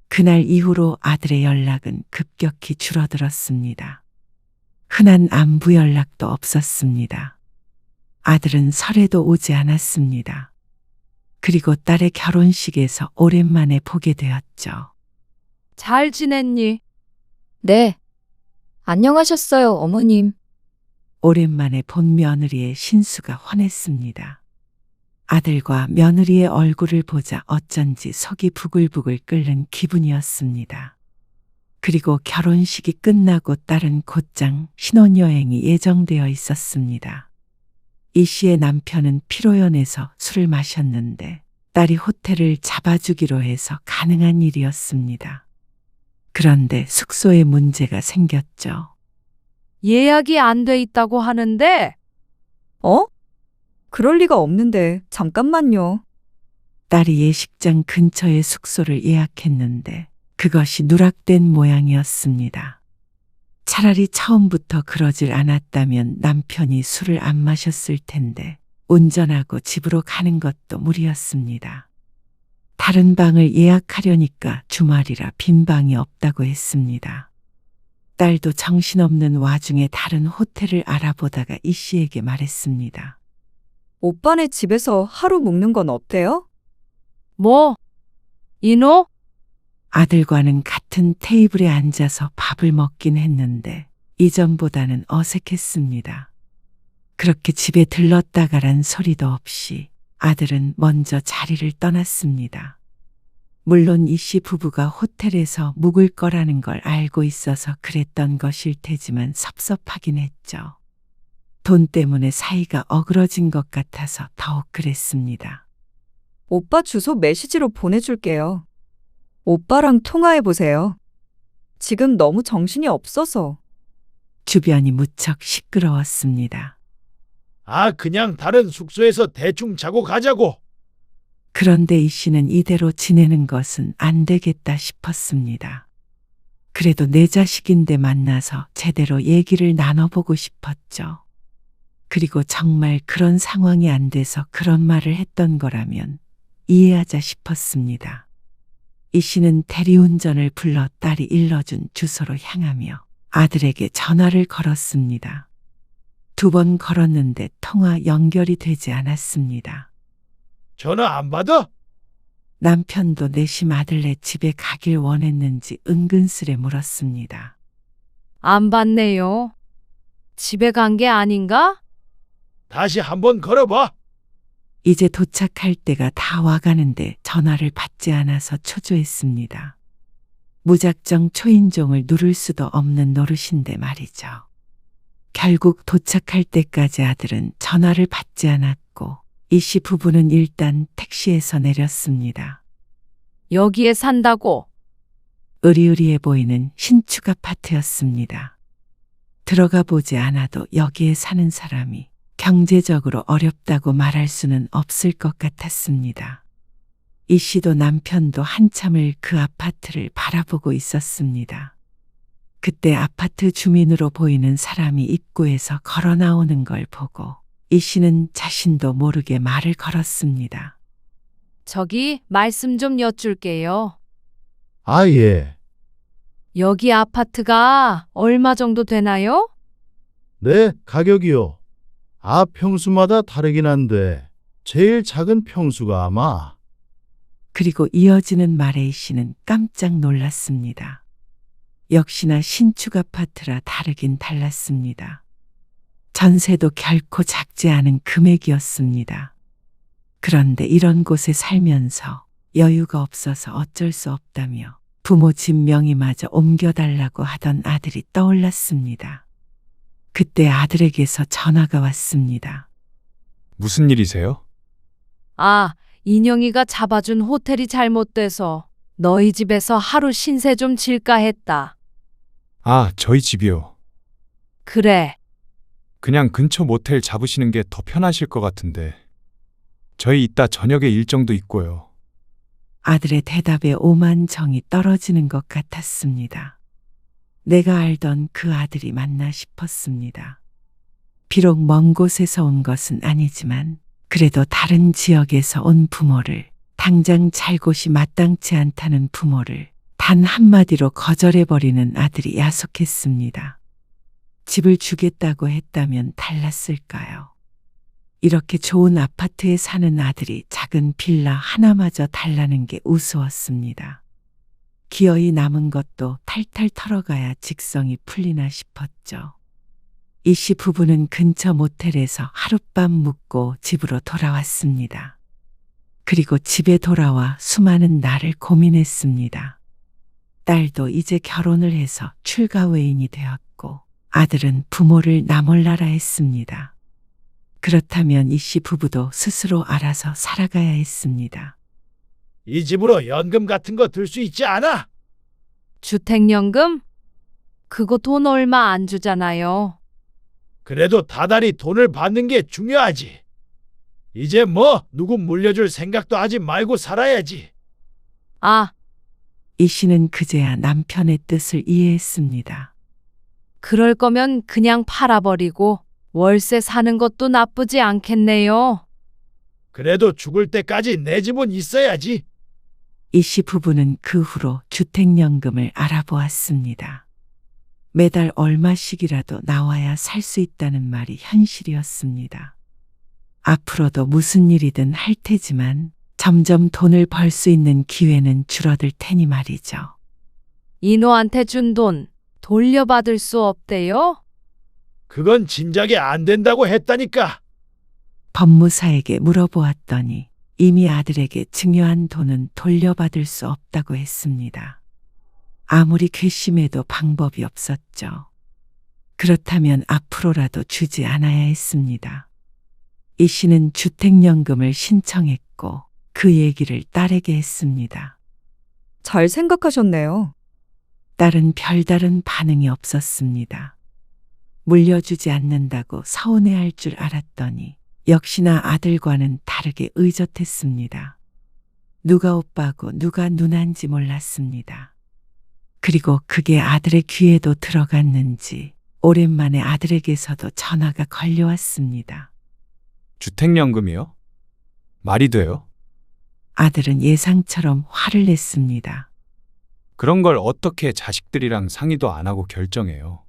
그날 이후로 아들의 연락은 급격히 줄어들었습니다. 흔한 안부 연락도 없었습니다. 아들은 설에도 오지 않았습니다. 그리고 딸의 결혼식에서 오랜만에 보게 되었죠. 잘 지냈니? 네. 안녕하셨어요, 어머님. 오랜만에 본 며느리의 신수가 환했습니다. 아들과 며느리의 얼굴을 보자 어쩐지 속이 부글부글 끓는 기분이었습니다. 그리고 결혼식이 끝나고 딸은 곧장 신혼여행이 예정되어 있었습니다. 이 씨의 남편은 피로연해서 술을 마셨는데 딸이 호텔을 잡아주기로 해서 가능한 일이었습니다. 그런데 숙소에 문제가 생겼죠. 예약이 안 돼 있다고 하는데 어? 그럴 리가 없는데, 잠깐만요. 딸이 예식장 근처의 숙소를 예약했는데 그것이 누락된 모양이었습니다. 차라리 처음부터 그러질 않았다면 남편이 술을 안 마셨을 텐데 운전하고 집으로 가는 것도 무리였습니다. 다른 방을 예약하려니까 주말이라 빈 방이 없다고 했습니다. 딸도 정신없는 와중에 다른 호텔을 알아보다가 이 씨에게 말했습니다. 오빠네 집에서 하루 묵는 건 어때요? 뭐? 인호? 아들과는 같은 테이블에 앉아서 밥을 먹긴 했는데 이전보다는 어색했습니다. 그렇게 집에 들렀다가란 소리도 없이 아들은 먼저 자리를 떠났습니다. 물론 이 씨 부부가 호텔에서 묵을 거라는 걸 알고 있어서 그랬던 것일 테지만 섭섭하긴 했죠. 돈 때문에 사이가 어그러진 것 같아서 더욱 그랬습니다. 오빠 주소 메시지로 보내줄게요. 오빠랑 통화해보세요. 지금 너무 정신이 없어서. 주변이 무척 시끄러웠습니다. 아, 그냥 다른 숙소에서 대충 자고 가자고. 그런데 이 씨는 이대로 지내는 것은 안 되겠다 싶었습니다. 그래도 내 자식인데 만나서 제대로 얘기를 나눠보고 싶었죠. 그리고 정말 그런 상황이 안 돼서 그런 말을 했던 거라면 이해하자 싶었습니다. 이 씨는 대리운전을 불러 딸이 일러준 주소로 향하며 아들에게 전화를 걸었습니다. 2번 걸었는데 통화 연결이 되지 않았습니다. 전화 안 받아? 남편도 내심 아들네 집에 가길 원했는지 은근슬에 물었습니다. 안 받네요. 집에 간 게 아닌가? 다시 한번 걸어봐. 이제 도착할 때가 다 와가는데 전화를 받지 않아서 초조했습니다. 무작정 초인종을 누를 수도 없는 노릇인데 말이죠. 결국 도착할 때까지 아들은 전화를 받지 않았고 이 씨 부부는 일단 택시에서 내렸습니다. 여기에 산다고. 으리으리해 보이는 신축 아파트였습니다. 들어가 보지 않아도 여기에 사는 사람이 경제적으로 어렵다고 말할 수는 없을 것 같았습니다. 이 씨도 남편도 한참을 그 아파트를 바라보고 있었습니다. 그때 아파트 주민으로 보이는 사람이 입구에서 걸어 나오는 걸 보고 이 씨는 자신도 모르게 말을 걸었습니다. 저기 말씀 좀 여쭐게요. 아, 예. 여기 아파트가 얼마 정도 되나요? 네, 가격이요. 평수마다 다르긴 한데 제일 작은 평수가 아마 그리고 이어지는 말에 이 씨는 깜짝 놀랐습니다. 역시나 신축 아파트라 다르긴 달랐습니다. 전세도 결코 작지 않은 금액이었습니다. 그런데 이런 곳에 살면서 여유가 없어서 어쩔 수 없다며 부모 집 명의마저 옮겨달라고 하던 아들이 떠올랐습니다. 그때 아들에게서 전화가 왔습니다. 무슨 일이세요? 아, 인영이가 잡아준 호텔이 잘못돼서 너희 집에서 하루 신세 좀 질까 했다. 아, 저희 집이요. 그래. 그냥 근처 모텔 잡으시는 게 더 편하실 것 같은데. 저희 이따 저녁에 일정도 있고요. 아들의 대답에 오만 정이 떨어지는 것 같았습니다. 내가 알던 그 아들이 맞나 싶었습니다. 비록 먼 곳에서 온 것은 아니지만 그래도 다른 지역에서 온 부모를, 당장 잘 곳이 마땅치 않다는 부모를 단 한마디로 거절해버리는 아들이 야속했습니다. 집을 주겠다고 했다면 달랐을까요? 이렇게 좋은 아파트에 사는 아들이 작은 빌라 하나마저 달라는 게 우스웠습니다. 기어이 남은 것도 탈탈 털어가야 직성이 풀리나 싶었죠. 이 씨 부부는 근처 모텔에서 하룻밤 묵고 집으로 돌아왔습니다. 그리고 집에 돌아와 수많은 날을 고민했습니다. 딸도 이제 결혼을 해서 출가 외인이 되었고 아들은 부모를 나몰라라 했습니다. 그렇다면 이 씨 부부도 스스로 알아서 살아가야 했습니다. 이 집으로 연금 같은 거 들 수 있지 않아? 주택연금? 그거 돈 얼마 안 주잖아요. 그래도 다달이 돈을 받는 게 중요하지. 이제 뭐 누구 물려줄 생각도 하지 말고 살아야지. 아, 이 씨는 그제야 남편의 뜻을 이해했습니다. 그럴 거면 그냥 팔아버리고 월세 사는 것도 나쁘지 않겠네요. 그래도 죽을 때까지 내 집은 있어야지. 이 씨 부부는 그 후로 주택연금을 알아보았습니다. 매달 얼마씩이라도 나와야 살 수 있다는 말이 현실이었습니다. 앞으로도 무슨 일이든 할 테지만 점점 돈을 벌 수 있는 기회는 줄어들 테니 말이죠. 인호한테 준 돈 돌려받을 수 없대요? 그건 진작에 안 된다고 했다니까. 법무사에게 물어보았더니 이미 아들에게 증여한 돈은 돌려받을 수 없다고 했습니다. 아무리 괘씸해도 방법이 없었죠. 그렇다면 앞으로라도 주지 않아야 했습니다. 이 씨는 주택연금을 신청했고 그 얘기를 딸에게 했습니다. 잘 생각하셨네요. 딸은 별다른 반응이 없었습니다. 물려주지 않는다고 서운해할 줄 알았더니 역시나 아들과는 다르게 의젓했습니다. 누가 오빠고 누가 누나인지 몰랐습니다. 그리고 그게 아들의 귀에도 들어갔는지 오랜만에 아들에게서도 전화가 걸려왔습니다. 주택연금이요? 말이 돼요? 아들은 예상처럼 화를 냈습니다. 그런 걸 어떻게 자식들이랑 상의도 안 하고 결정해요?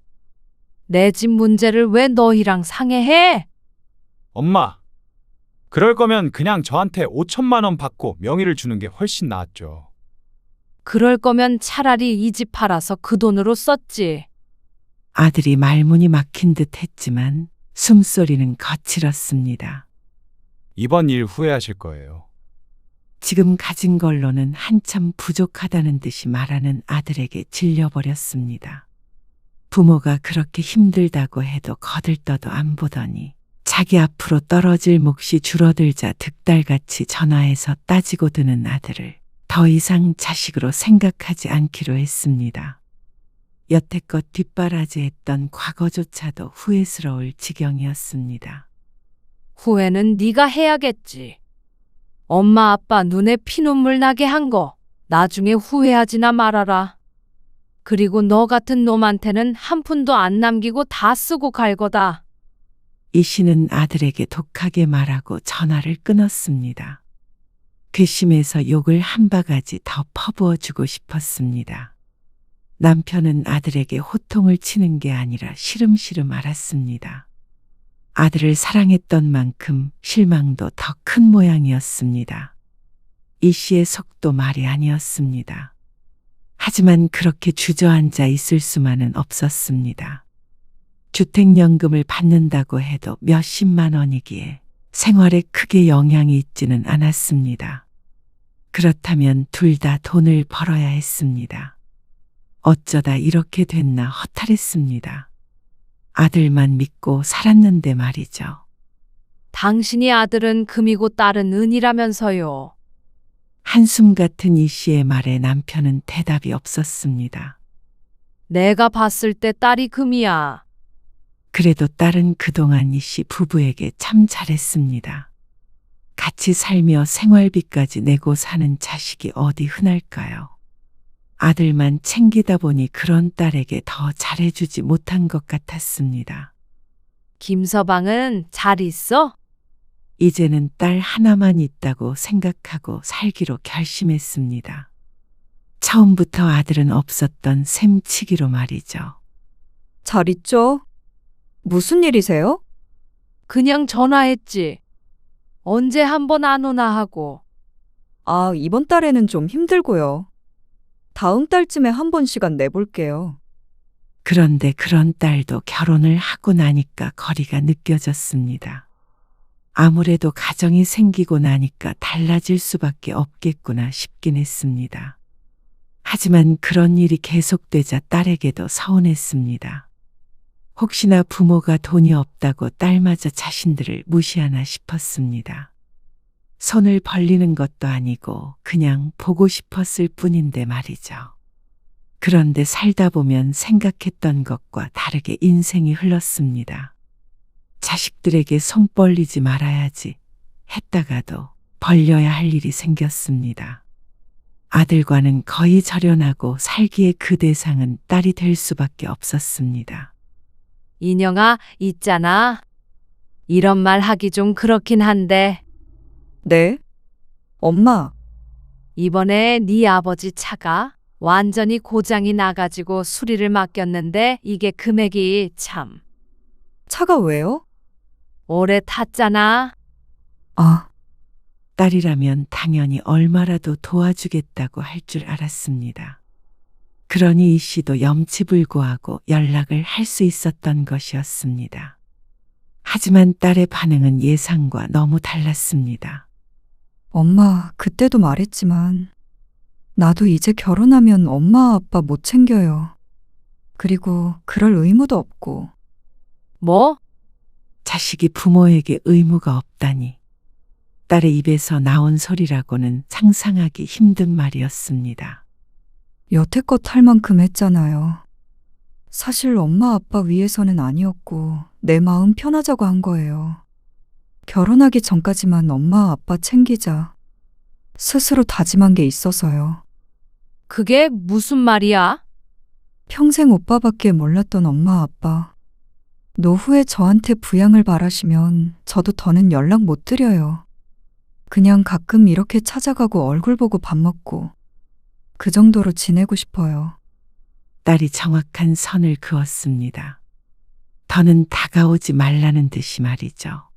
내 집 문제를 왜 너희랑 상의해? 엄마, 그럴 거면 그냥 저한테 5천만 원 받고 명의를 주는 게 훨씬 낫죠. 그럴 거면 차라리 이 집 팔아서 그 돈으로 썼지. 아들이 말문이 막힌 듯 했지만 숨소리는 거칠었습니다. 이번 일 후회하실 거예요. 지금 가진 걸로는 한참 부족하다는 듯이 말하는 아들에게 질려버렸습니다. 부모가 그렇게 힘들다고 해도 거들떠도 안 보더니 자기 앞으로 떨어질 몫이 줄어들자 득달같이 전화해서 따지고 드는 아들을 더 이상 자식으로 생각하지 않기로 했습니다. 여태껏 뒷바라지했던 과거조차도 후회스러울 지경이었습니다. 후회는 네가 해야겠지. 엄마 아빠 눈에 피눈물 나게 한 거 나중에 후회하지나 말아라. 그리고 너 같은 놈한테는 한 푼도 안 남기고 다 쓰고 갈 거다. 이 씨는 아들에게 독하게 말하고 전화를 끊었습니다. 괘씸해서 욕을 한 바가지 더 퍼부어 주고 싶었습니다. 남편은 아들에게 호통을 치는 게 아니라 시름시름 알았습니다. 아들을 사랑했던 만큼 실망도 더 큰 모양이었습니다. 이 씨의 속도 말이 아니었습니다. 하지만 그렇게 주저앉아 있을 수만은 없었습니다. 주택연금을 받는다고 해도 몇십만 원이기에 생활에 크게 영향이 있지는 않았습니다. 그렇다면 둘 다 돈을 벌어야 했습니다. 어쩌다 이렇게 됐나 허탈했습니다. 아들만 믿고 살았는데 말이죠. 당신이 아들은 금이고 딸은 은이라면서요. 한숨 같은 이 씨의 말에 남편은 대답이 없었습니다. 내가 봤을 때 딸이 금이야. 그래도 딸은 그동안 이 씨 부부에게 참 잘했습니다. 같이 살며 생활비까지 내고 사는 자식이 어디 흔할까요? 아들만 챙기다 보니 그런 딸에게 더 잘해주지 못한 것 같았습니다. 김서방은 잘 있어? 이제는 딸 하나만 있다고 생각하고 살기로 결심했습니다. 처음부터 아들은 없었던 셈치기로 말이죠. 잘 있죠? 무슨 일이세요? 그냥 전화했지. 언제 한번 안 오나 하고. 아, 이번 달에는 좀 힘들고요. 다음 달쯤에 한 번 시간 내볼게요. 그런데 그런 딸도 결혼을 하고 나니까 거리가 느껴졌습니다. 아무래도 가정이 생기고 나니까 달라질 수밖에 없겠구나 싶긴 했습니다. 하지만 그런 일이 계속되자 딸에게도 서운했습니다. 혹시나 부모가 돈이 없다고 딸마저 자신들을 무시하나 싶었습니다. 손을 벌리는 것도 아니고 그냥 보고 싶었을 뿐인데 말이죠. 그런데 살다 보면 생각했던 것과 다르게 인생이 흘렀습니다. 자식들에게 손 벌리지 말아야지 했다가도 벌려야 할 일이 생겼습니다. 아들과는 거의 절연하고 살기에 그 대상은 딸이 될 수밖에 없었습니다. 인영아, 있잖아. 이런 말 하기 좀 그렇긴 한데 네? 엄마, 이번에 네 아버지 차가 완전히 고장이 나가지고 수리를 맡겼는데 이게 금액이 참 차가 왜요? 오래 탔잖아. 아, 딸이라면 당연히 얼마라도 도와주겠다고 할 줄 알았습니다. 그러니 이 씨도 염치불고하고 연락을 할 수 있었던 것이었습니다. 하지만 딸의 반응은 예상과 너무 달랐습니다. 엄마, 그때도 말했지만 나도 이제 결혼하면 엄마 아빠 못 챙겨요. 그리고 그럴 의무도 없고. 뭐? 자식이 부모에게 의무가 없다니. 딸의 입에서 나온 소리라고는 상상하기 힘든 말이었습니다. 여태껏 할 만큼 했잖아요. 사실 엄마 아빠 위해서는 아니었고 내 마음 편하자고 한 거예요. 결혼하기 전까지만 엄마 아빠 챙기자. 스스로 다짐한 게 있어서요. 그게 무슨 말이야? 평생 오빠밖에 몰랐던 엄마 아빠. 노후에 저한테 부양을 바라시면 저도 더는 연락 못 드려요. 그냥 가끔 이렇게 찾아가고 얼굴 보고 밥 먹고 그 정도로 지내고 싶어요. 딸이 정확한 선을 그었습니다. 더는 다가오지 말라는 듯이 말이죠.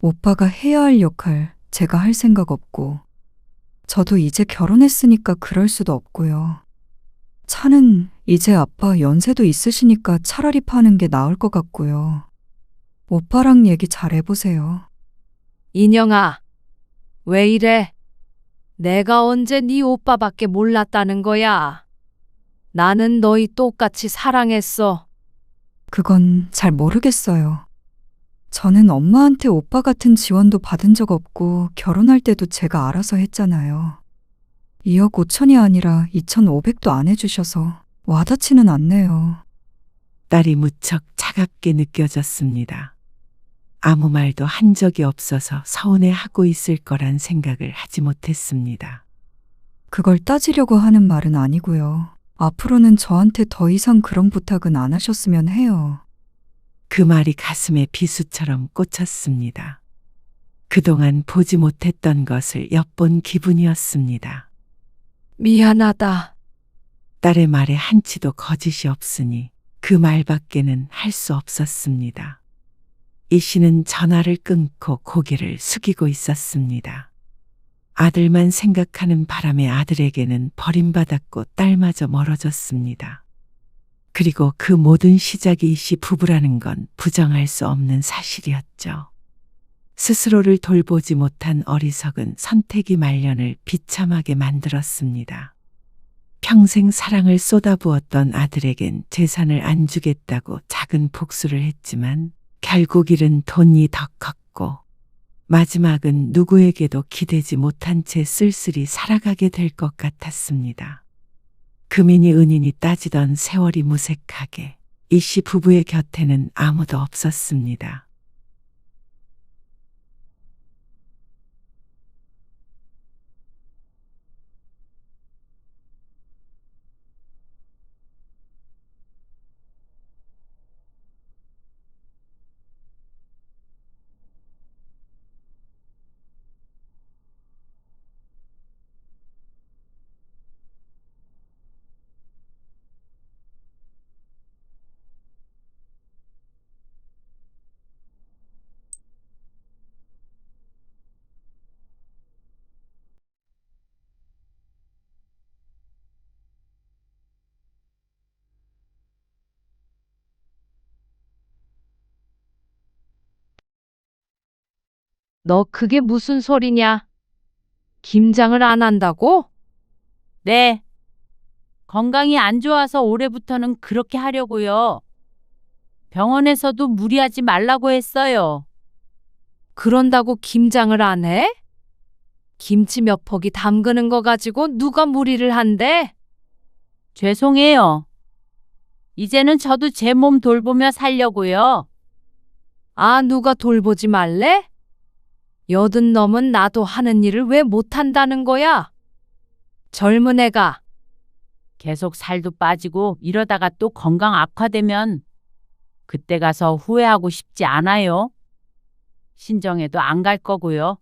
오빠가 해야 할 역할 제가 할 생각 없고 저도 이제 결혼했으니까 그럴 수도 없고요. 차는 이제 아빠 연세도 있으시니까 차라리 파는 게 나을 것 같고요. 오빠랑 얘기 잘 해보세요. 인영아, 왜 이래? 내가 언제 네 오빠밖에 몰랐다는 거야? 나는 너희 똑같이 사랑했어. 그건 잘 모르겠어요. 저는 엄마한테 오빠 같은 지원도 받은 적 없고 결혼할 때도 제가 알아서 했잖아요. 2억 5천이 아니라 2,500도 안 해주셔서 와닿지는 않네요. 딸이 무척 차갑게 느껴졌습니다. 아무 말도 한 적이 없어서 서운해하고 있을 거란 생각을 하지 못했습니다. 그걸 따지려고 하는 말은 아니고요. 앞으로는 저한테 더 이상 그런 부탁은 안 하셨으면 해요. 그 말이 가슴에 비수처럼 꽂혔습니다. 그동안 보지 못했던 것을 엿본 기분이었습니다. 미안하다. 딸의 말에 한치도 거짓이 없으니 그 말밖에는 할 수 없었습니다. 이 씨는 전화를 끊고 고개를 숙이고 있었습니다. 아들만 생각하는 바람에 아들에게는 버림받았고 딸마저 멀어졌습니다. 그리고 그 모든 시작이 이 씨 부부라는 건 부정할 수 없는 사실이었죠. 스스로를 돌보지 못한 어리석은 선택이 말년을 비참하게 만들었습니다. 평생 사랑을 쏟아부었던 아들에겐 재산을 안 주겠다고 작은 복수를 했지만 결국 일은 돈이 더 컸고 마지막은 누구에게도 기대지 못한 채 쓸쓸히 살아가게 될 것 같았습니다. 금이니 은이니 따지던 세월이 무색하게 이 씨 부부의 곁에는 아무도 없었습니다. 너 그게 무슨 소리냐? 김장을 안 한다고? 네. 건강이 안 좋아서 올해부터는 그렇게 하려고요. 병원에서도 무리하지 말라고 했어요. 그런다고 김장을 안 해? 김치 몇 포기 담그는 거 가지고 누가 무리를 한대? 죄송해요. 이제는 저도 제 몸 돌보며 살려고요. 아, 누가 돌보지 말래? 여든 넘은 나도 하는 일을 왜 못한다는 거야? 젊은 애가. 계속 살도 빠지고 이러다가 또 건강 악화되면 그때 가서 후회하고 싶지 않아요. 신정에도 안 갈 거고요.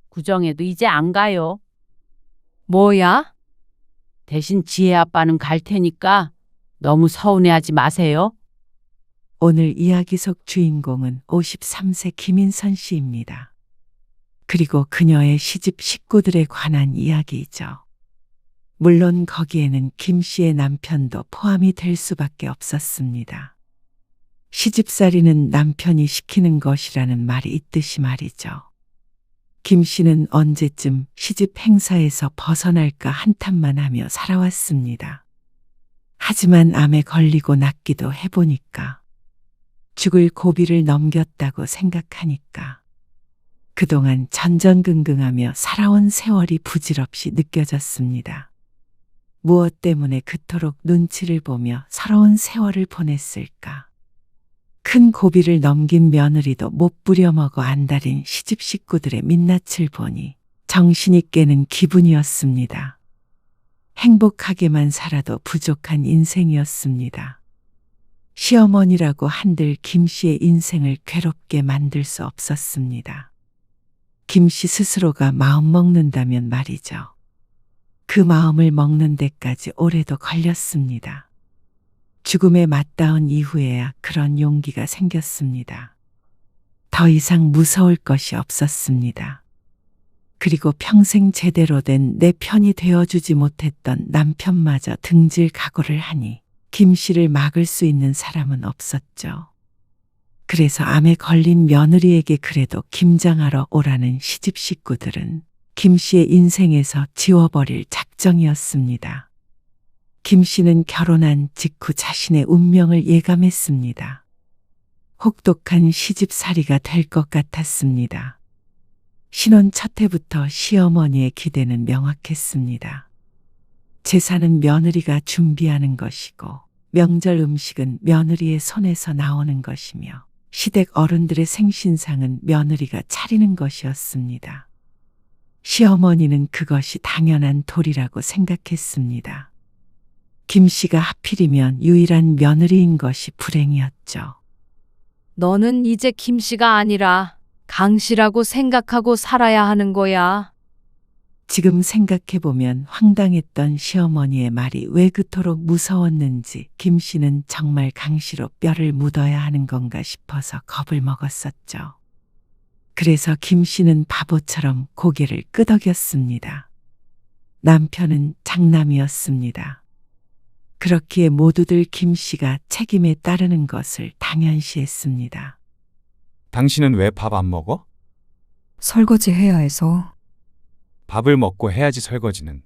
구정에도 이제 안 가요. 뭐야? 대신 지혜 아빠는 갈 테니까 너무 서운해하지 마세요. 오늘 이야기 속 주인공은 53세 김인선 씨입니다. 그리고 그녀의 시집 식구들에 관한 이야기이죠. 물론 거기에는 김 씨의 남편도 포함이 될 수밖에 없었습니다. 시집살이는 남편이 시키는 것이라는 말이 있듯이 말이죠. 김 씨는 언제쯤 시집 행사에서 벗어날까 한탄만 하며 살아왔습니다. 하지만 암에 걸리고 낫기도 해보니까 죽을 고비를 넘겼다고 생각하니까 그동안 전전긍긍하며 살아온 세월이 부질없이 느껴졌습니다. 무엇 때문에 그토록 눈치를 보며 서러운 세월을 보냈을까? 큰 고비를 넘긴 며느리도 못 부려먹어 안달인 시집 식구들의 민낯을 보니 정신이 깨는 기분이었습니다. 행복하게만 살아도 부족한 인생이었습니다. 시어머니라고 한들 김 씨의 인생을 괴롭게 만들 수 없었습니다. 김 씨 스스로가 마음 먹는다면 말이죠. 그 마음을 먹는 데까지 오래도 걸렸습니다. 죽음에 맞닿은 이후에야 그런 용기가 생겼습니다. 더 이상 무서울 것이 없었습니다. 그리고 평생 제대로 된 내 편이 되어주지 못했던 남편마저 등질 각오를 하니 김 씨를 막을 수 있는 사람은 없었죠. 그래서 암에 걸린 며느리에게 그래도 김장하러 오라는 시집 식구들은 김 씨의 인생에서 지워버릴 작정이었습니다. 김 씨는 결혼한 직후 자신의 운명을 예감했습니다. 혹독한 시집살이가 될 것 같았습니다. 신혼 첫 해부터 시어머니의 기대는 명확했습니다. 제사는 며느리가 준비하는 것이고 명절 음식은 며느리의 손에서 나오는 것이며 시댁 어른들의 생신상은 며느리가 차리는 것이었습니다. 시어머니는 그것이 당연한 도리라고 생각했습니다. 김 씨가 하필이면 유일한 며느리인 것이 불행이었죠. 너는 이제 김 씨가 아니라 강 씨라고 생각하고 살아야 하는 거야. 지금 생각해보면 황당했던 시어머니의 말이 왜 그토록 무서웠는지 김 씨는 정말 강 씨로 뼈를 묻어야 하는 건가 싶어서 겁을 먹었었죠. 그래서 김 씨는 바보처럼 고개를 끄덕였습니다. 남편은 장남이었습니다. 그렇기에 모두들 김 씨가 책임에 따르는 것을 당연시했습니다. 당신은 왜 밥 안 먹어? 설거지 해야 해서. 밥을 먹고 해야지 설거지는.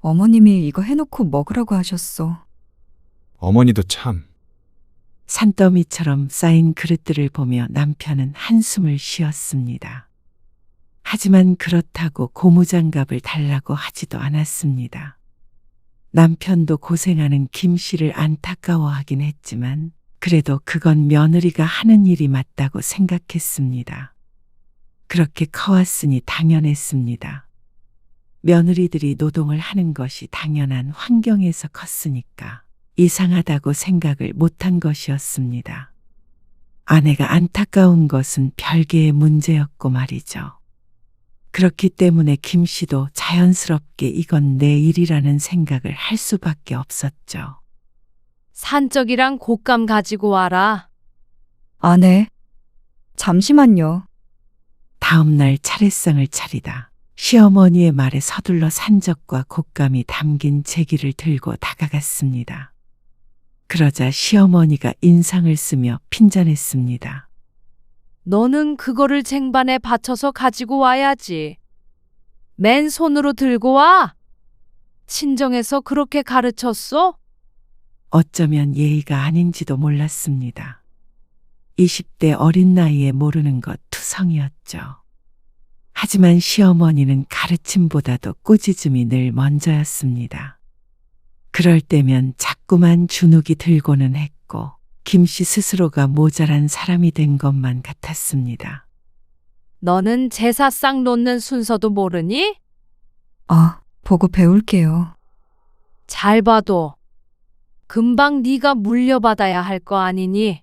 어머님이 이거 해놓고 먹으라고 하셨어. 어머니도 참. 산더미처럼 쌓인 그릇들을 보며 남편은 한숨을 쉬었습니다. 하지만 그렇다고 고무장갑을 달라고 하지도 않았습니다. 남편도 고생하는 김 씨를 안타까워하긴 했지만 그래도 그건 며느리가 하는 일이 맞다고 생각했습니다. 그렇게 커왔으니 당연했습니다. 며느리들이 노동을 하는 것이 당연한 환경에서 컸으니까 이상하다고 생각을 못한 것이었습니다. 아내가 안타까운 것은 별개의 문제였고 말이죠. 그렇기 때문에 김 씨도 자연스럽게 이건 내 일이라는 생각을 할 수밖에 없었죠. 산적이랑 곶감 가지고 와라. 아내, 잠시만요. 다음 날 차례상을 차리다 시어머니의 말에 서둘러 산적과 곶감이 담긴 제기를 들고 다가갔습니다. 그러자 시어머니가 인상을 쓰며 핀잔했습니다. 너는 그거를 쟁반에 받쳐서 가지고 와야지. 맨손으로 들고 와. 친정에서 그렇게 가르쳤어? 어쩌면 예의가 아닌지도 몰랐습니다. 20대 어린 나이에 모르는 것 투성이었죠. 하지만 시어머니는 가르침보다도 꾸짖음이 늘 먼저였습니다. 그럴 때면 자꾸만 주눅이 들고는 했고 김 씨 스스로가 모자란 사람이 된 것만 같았습니다. 너는 제사상 놓는 순서도 모르니? 아, 보고 배울게요. 잘 봐도 금방 네가 물려받아야 할 거 아니니?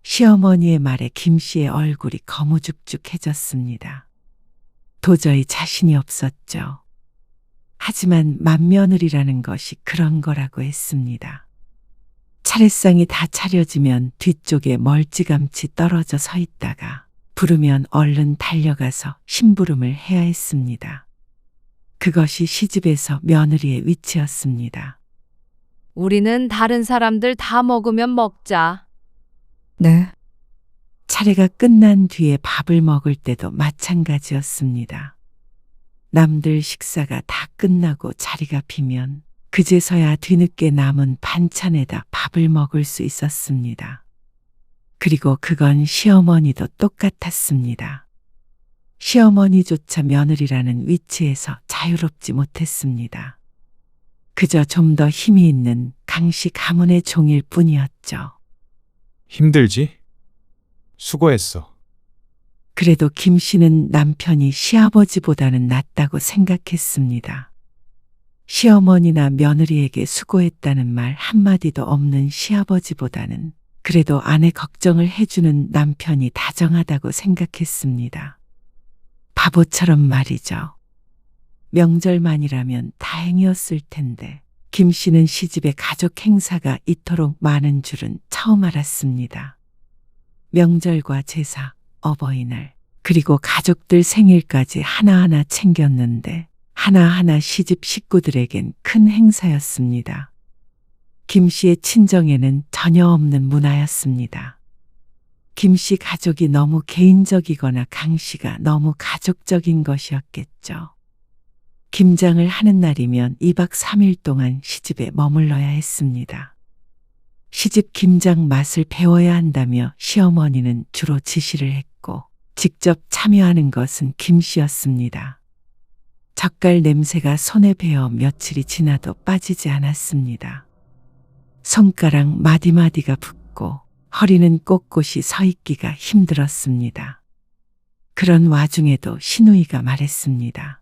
시어머니의 말에 김 씨의 얼굴이 거무죽죽해졌습니다. 도저히 자신이 없었죠. 하지만 맏며느리라는 것이 그런 거라고 했습니다. 차례상이 다 차려지면 뒤쪽에 멀찌감치 떨어져 서 있다가 부르면 얼른 달려가서 심부름을 해야 했습니다. 그것이 시집에서 며느리의 위치였습니다. 우리는 다른 사람들 다 먹으면 먹자. 네, 차례가 끝난 뒤에 밥을 먹을 때도 마찬가지였습니다. 남들 식사가 다 끝나고 자리가 비면 그제서야 뒤늦게 남은 반찬에다 밥을 먹을 수 있었습니다. 그리고 그건 시어머니도 똑같았습니다. 시어머니조차 며느리라는 위치에서 자유롭지 못했습니다. 그저 좀 더 힘이 있는 강씨 가문의 종일 뿐이었죠. 힘들지? 수고했어. 그래도 김 씨는 남편이 시아버지보다는 낫다고 생각했습니다. 시어머니나 며느리에게 수고했다는 말 한마디도 없는 시아버지보다는 그래도 아내 걱정을 해주는 남편이 다정하다고 생각했습니다. 바보처럼 말이죠. 명절만이라면 다행이었을 텐데 김 씨는 시집에 가족 행사가 이토록 많은 줄은 처음 알았습니다. 명절과 제사, 어버이날, 그리고 가족들 생일까지 하나하나 챙겼는데 하나하나 시집 식구들에겐 큰 행사였습니다. 김 씨의 친정에는 전혀 없는 문화였습니다. 김 씨 가족이 너무 개인적이거나 강 씨가 너무 가족적인 것이었겠죠. 김장을 하는 날이면 2박 3일 동안 시집에 머물러야 했습니다. 시집 김장 맛을 배워야 한다며 시어머니는 주로 지시를 했고 직접 참여하는 것은 김 씨였습니다. 젓갈 냄새가 손에 배어 며칠이 지나도 빠지지 않았습니다. 손가락 마디마디가 붓고 허리는 꼿꼿이 서 있기가 힘들었습니다. 그런 와중에도 시누이가 말했습니다.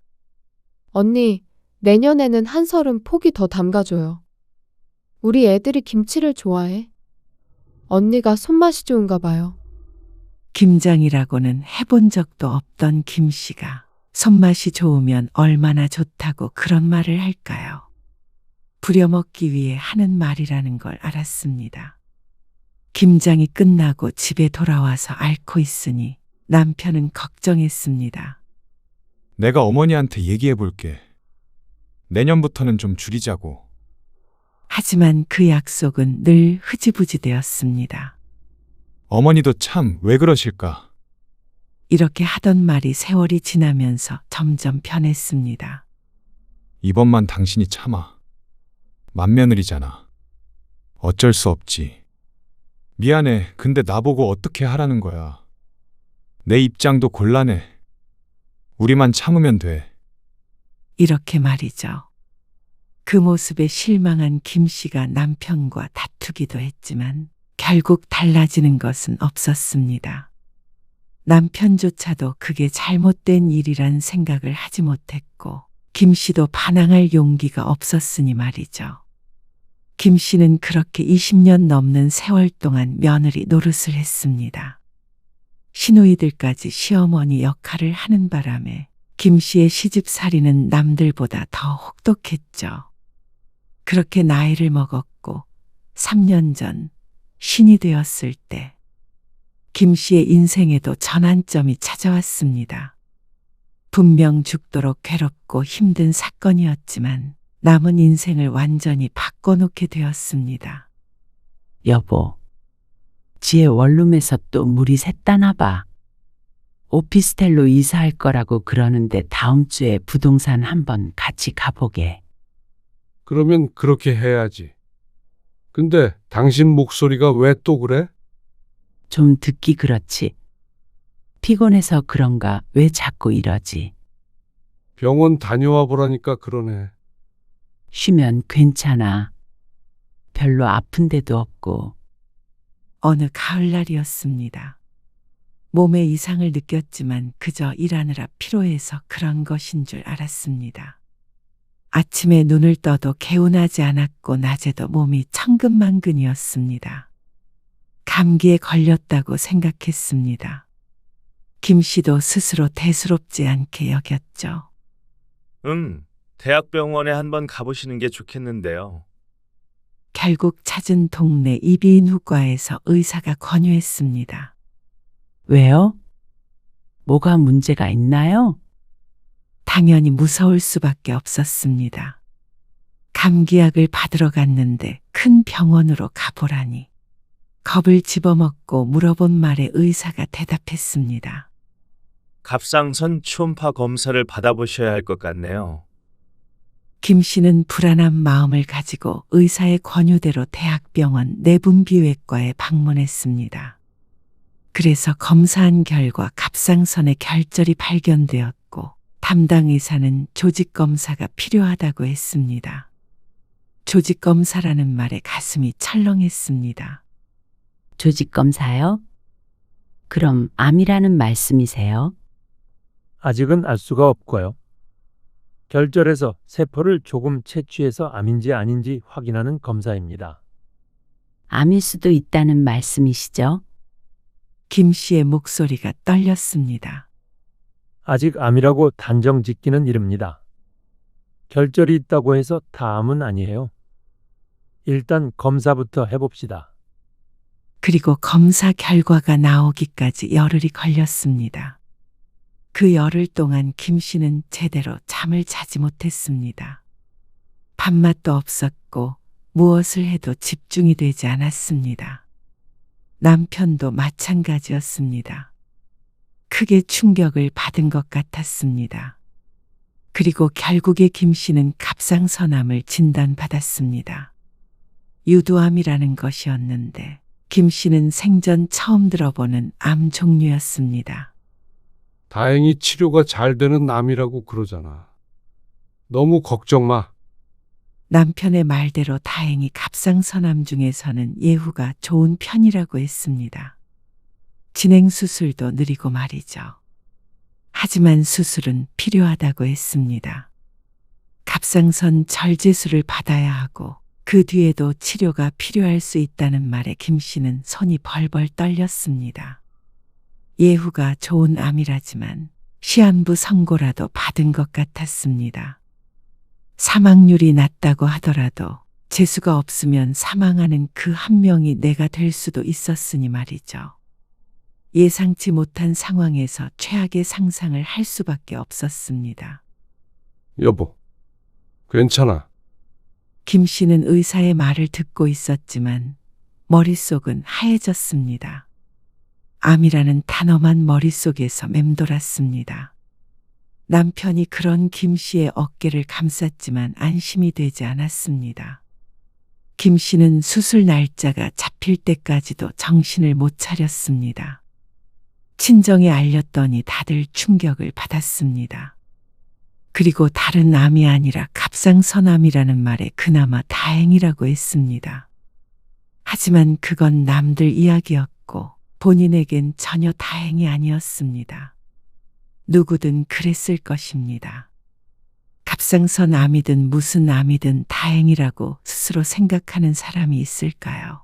언니, 내년에는 한설은 포기 더 담가줘요. 우리 애들이 김치를 좋아해. 언니가 손맛이 좋은가 봐요. 김장이라고는 해본 적도 없던 김 씨가 손맛이 좋으면 얼마나 좋다고 그런 말을 할까요? 부려먹기 위해 하는 말이라는 걸 알았습니다. 김장이 끝나고 집에 돌아와서 앓고 있으니 남편은 걱정했습니다. 내가 어머니한테 얘기해 볼게. 내년부터는 좀 줄이자고. 하지만 그 약속은 늘 흐지부지 되었습니다. 어머니도 참 왜 그러실까? 이렇게 하던 말이 세월이 지나면서 점점 변했습니다. 이번만 당신이 참아. 맏며느리잖아. 어쩔 수 없지. 미안해. 근데 나보고 어떻게 하라는 거야. 내 입장도 곤란해. 우리만 참으면 돼. 이렇게 말이죠. 그 모습에 실망한 김 씨가 남편과 다투기도 했지만 결국 달라지는 것은 없었습니다. 남편조차도 그게 잘못된 일이란 생각을 하지 못했고 김 씨도 반항할 용기가 없었으니 말이죠. 김 씨는 그렇게 20년 넘는 세월 동안 며느리 노릇을 했습니다. 시누이들까지 시어머니 역할을 하는 바람에 김 씨의 시집살이는 남들보다 더 혹독했죠. 그렇게 나이를 먹었고 3년 전 신이 되었을 때 김 씨의 인생에도 전환점이 찾아왔습니다. 분명 죽도록 괴롭고 힘든 사건이었지만 남은 인생을 완전히 바꿔놓게 되었습니다. 여보, 지혜 원룸에서 또 물이 샜다나 봐. 오피스텔로 이사할 거라고 그러는데 다음 주에 부동산 한번 같이 가보게. 그러면 그렇게 해야지. 근데 당신 목소리가 왜 또 그래? 좀 듣기 그렇지. 피곤해서 그런가 왜 자꾸 이러지? 병원 다녀와 보라니까 그러네. 쉬면 괜찮아. 별로 아픈 데도 없고. 어느 가을날이었습니다. 몸에 이상을 느꼈지만 그저 일하느라 피로해서 그런 것인 줄 알았습니다. 아침에 눈을 떠도 개운하지 않았고 낮에도 몸이 천근만근이었습니다. 감기에 걸렸다고 생각했습니다. 김 씨도 스스로 대수롭지 않게 여겼죠. 대학병원에 한번 가보시는 게 좋겠는데요. 결국 찾은 동네 이비인후과에서 의사가 권유했습니다. 왜요? 뭐가 문제가 있나요? 당연히 무서울 수밖에 없었습니다. 감기약을 받으러 갔는데 큰 병원으로 가보라니. 겁을 집어먹고 물어본 말에 의사가 대답했습니다. 갑상선 초음파 검사를 받아보셔야 할 것 같네요. 김 씨는 불안한 마음을 가지고 의사의 권유대로 대학병원 내분비외과에 방문했습니다. 그래서 검사한 결과 갑상선에 결절이 발견되었고 담당 의사는 조직검사가 필요하다고 했습니다. 조직검사라는 말에 가슴이 철렁했습니다. 조직검사요? 그럼 암이라는 말씀이세요? 아직은 알 수가 없고요. 결절해서 세포를 조금 채취해서 암인지 아닌지 확인하는 검사입니다. 암일 수도 있다는 말씀이시죠? 김 씨의 목소리가 떨렸습니다. 아직 암이라고 단정 짓기는 이릅니다. 결절이 있다고 해서 다 암은 아니에요. 일단 검사부터 해봅시다. 그리고 검사 결과가 나오기까지 열흘이 걸렸습니다. 그 열흘 동안 김 씨는 제대로 잠을 자지 못했습니다. 밥맛도 없었고 무엇을 해도 집중이 되지 않았습니다. 남편도 마찬가지였습니다. 크게 충격을 받은 것 같았습니다. 그리고 결국에 김 씨는 갑상선암을 진단받았습니다. 유두암이라는 것이었는데 김 씨는 생전 처음 들어보는 암 종류였습니다. 다행히 치료가 잘 되는 암이라고 그러잖아. 너무 걱정 마. 남편의 말대로 다행히 갑상선암 중에서는 예후가 좋은 편이라고 했습니다. 진행 수술도 느리고 말이죠. 하지만 수술은 필요하다고 했습니다. 갑상선 절제술을 받아야 하고 그 뒤에도 치료가 필요할 수 있다는 말에 김 씨는 손이 벌벌 떨렸습니다. 예후가 좋은 암이라지만 시한부 선고라도 받은 것 같았습니다. 사망률이 낮다고 하더라도 재수가 없으면 사망하는 그 한 명이 내가 될 수도 있었으니 말이죠. 예상치 못한 상황에서 최악의 상상을 할 수밖에 없었습니다. 여보, 괜찮아. 김 씨는 의사의 말을 듣고 있었지만 머릿속은 하얘졌습니다. 암이라는 단어만 머릿속에서 맴돌았습니다. 남편이 그런 김 씨의 어깨를 감쌌지만 안심이 되지 않았습니다. 김 씨는 수술 날짜가 잡힐 때까지도 정신을 못 차렸습니다. 친정에 알렸더니 다들 충격을 받았습니다. 그리고 다른 암이 아니라 갑상선암이라는 말에 그나마 다행이라고 했습니다. 하지만 그건 남들 이야기였고 본인에겐 전혀 다행이 아니었습니다. 누구든 그랬을 것입니다. 갑상선암이든 무슨 암이든 다행이라고 스스로 생각하는 사람이 있을까요?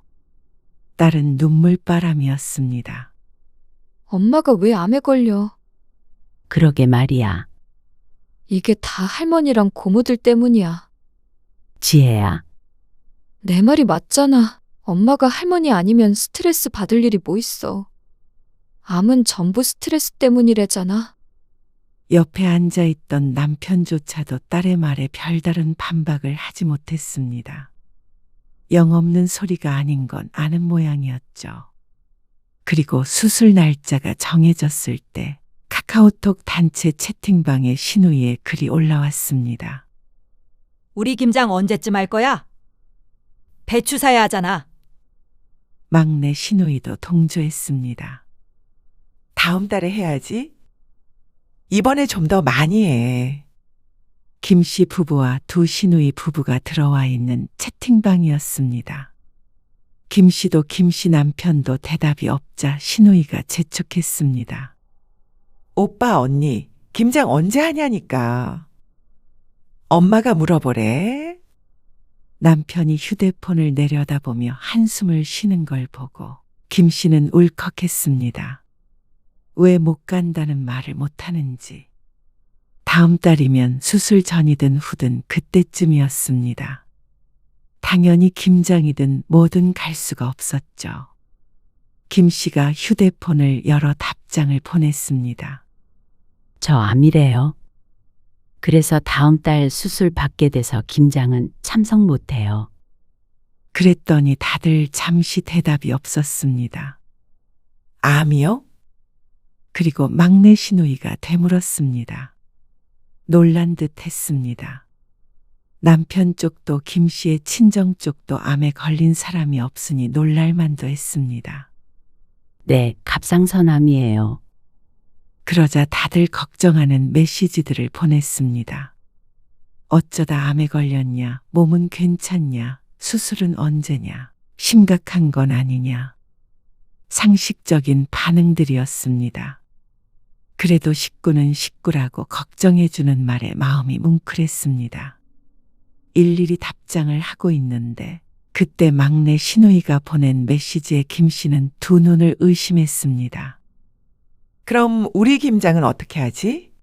딸은 눈물바람이었습니다. 엄마가 왜 암에 걸려? 그러게 말이야. 이게 다 할머니랑 고모들 때문이야. 지혜야. 내 말이 맞잖아. 엄마가 할머니 아니면 스트레스 받을 일이 뭐 있어. 암은 전부 스트레스 때문이래잖아. 옆에 앉아있던 남편조차도 딸의 말에 별다른 반박을 하지 못했습니다. 영없는 소리가 아닌 건 아는 모양이었죠. 그리고 수술 날짜가 정해졌을 때 카카오톡 단체 채팅방에 신우이의 글이 올라왔습니다. 우리 김장 언제쯤 할 거야? 배추 사야 하잖아. 막내 신우이도 동조했습니다. 다음 달에 해야지. 이번에 좀 더 많이 해. 김 씨 부부와 두 신우이 부부가 들어와 있는 채팅방이었습니다. 김 씨도 김 씨 남편도 대답이 없자 신우이가 재촉했습니다. 오빠, 언니, 김장 언제 하냐니까. 엄마가 물어보래. 남편이 휴대폰을 내려다보며 한숨을 쉬는 걸 보고 김 씨는 울컥했습니다. 왜 못 간다는 말을 못하는지. 다음 달이면 수술 전이든 후든 그때쯤이었습니다. 당연히 김장이든 뭐든 갈 수가 없었죠. 김 씨가 휴대폰을 열어 답장을 보냈습니다. 저 암이래요. 그래서 다음 달 수술 받게 돼서 김장은 참석 못해요. 그랬더니 다들 잠시 대답이 없었습니다. 암이요? 그리고 막내 신우이가 되물었습니다. 놀란 듯 했습니다. 남편 쪽도 김 씨의 친정 쪽도 암에 걸린 사람이 없으니 놀랄만도 했습니다. 네, 갑상선암이에요. 그러자 다들 걱정하는 메시지들을 보냈습니다. 어쩌다 암에 걸렸냐, 몸은 괜찮냐, 수술은 언제냐, 심각한 건 아니냐. 상식적인 반응들이었습니다. 그래도 식구는 식구라고 걱정해주는 말에 마음이 뭉클했습니다. 일일이 답장을 하고 있는데 그때 막내 신우이가 보낸 메시지에 김 씨는 두 눈을 의심했습니다. 그럼 우리 김장은 어떻게 하지?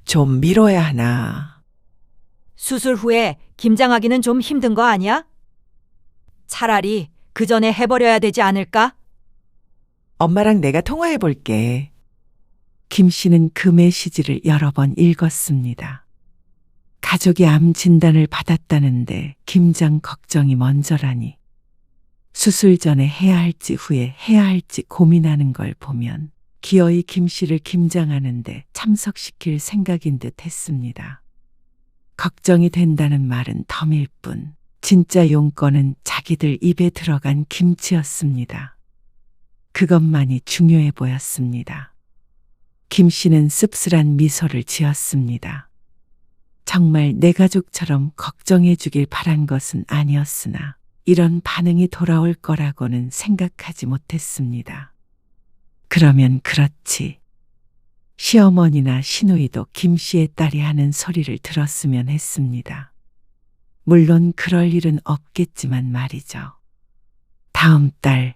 좀 미뤄야 하나. 수술 후에 김장하기는 좀 힘든 거 아니야? 차라리 그 전에 해버려야 되지 않을까? 엄마랑 내가 통화해 볼게. 김 씨는 그 메시지를 여러 번 읽었습니다. 가족이 암 진단을 받았다는데 김장 걱정이 먼저라니. 수술 전에 해야 할지 후에 해야 할지 고민하는 걸 보면 기어이 김 씨를 김장하는데 참석시킬 생각인 듯 했습니다. 걱정이 된다는 말은 덤일 뿐 진짜 용건은 자기들 입에 들어간 김치였습니다. 그것만이 중요해 보였습니다. 김 씨는 씁쓸한 미소를 지었습니다. 정말 내 가족처럼 걱정해 주길 바란 것은 아니었으나 이런 반응이 돌아올 거라고는 생각하지 못했습니다. 그러면 그렇지. 시어머니나 시누이도 김 씨의 딸이 하는 소리를 들었으면 했습니다. 물론 그럴 일은 없겠지만 말이죠. 다음 달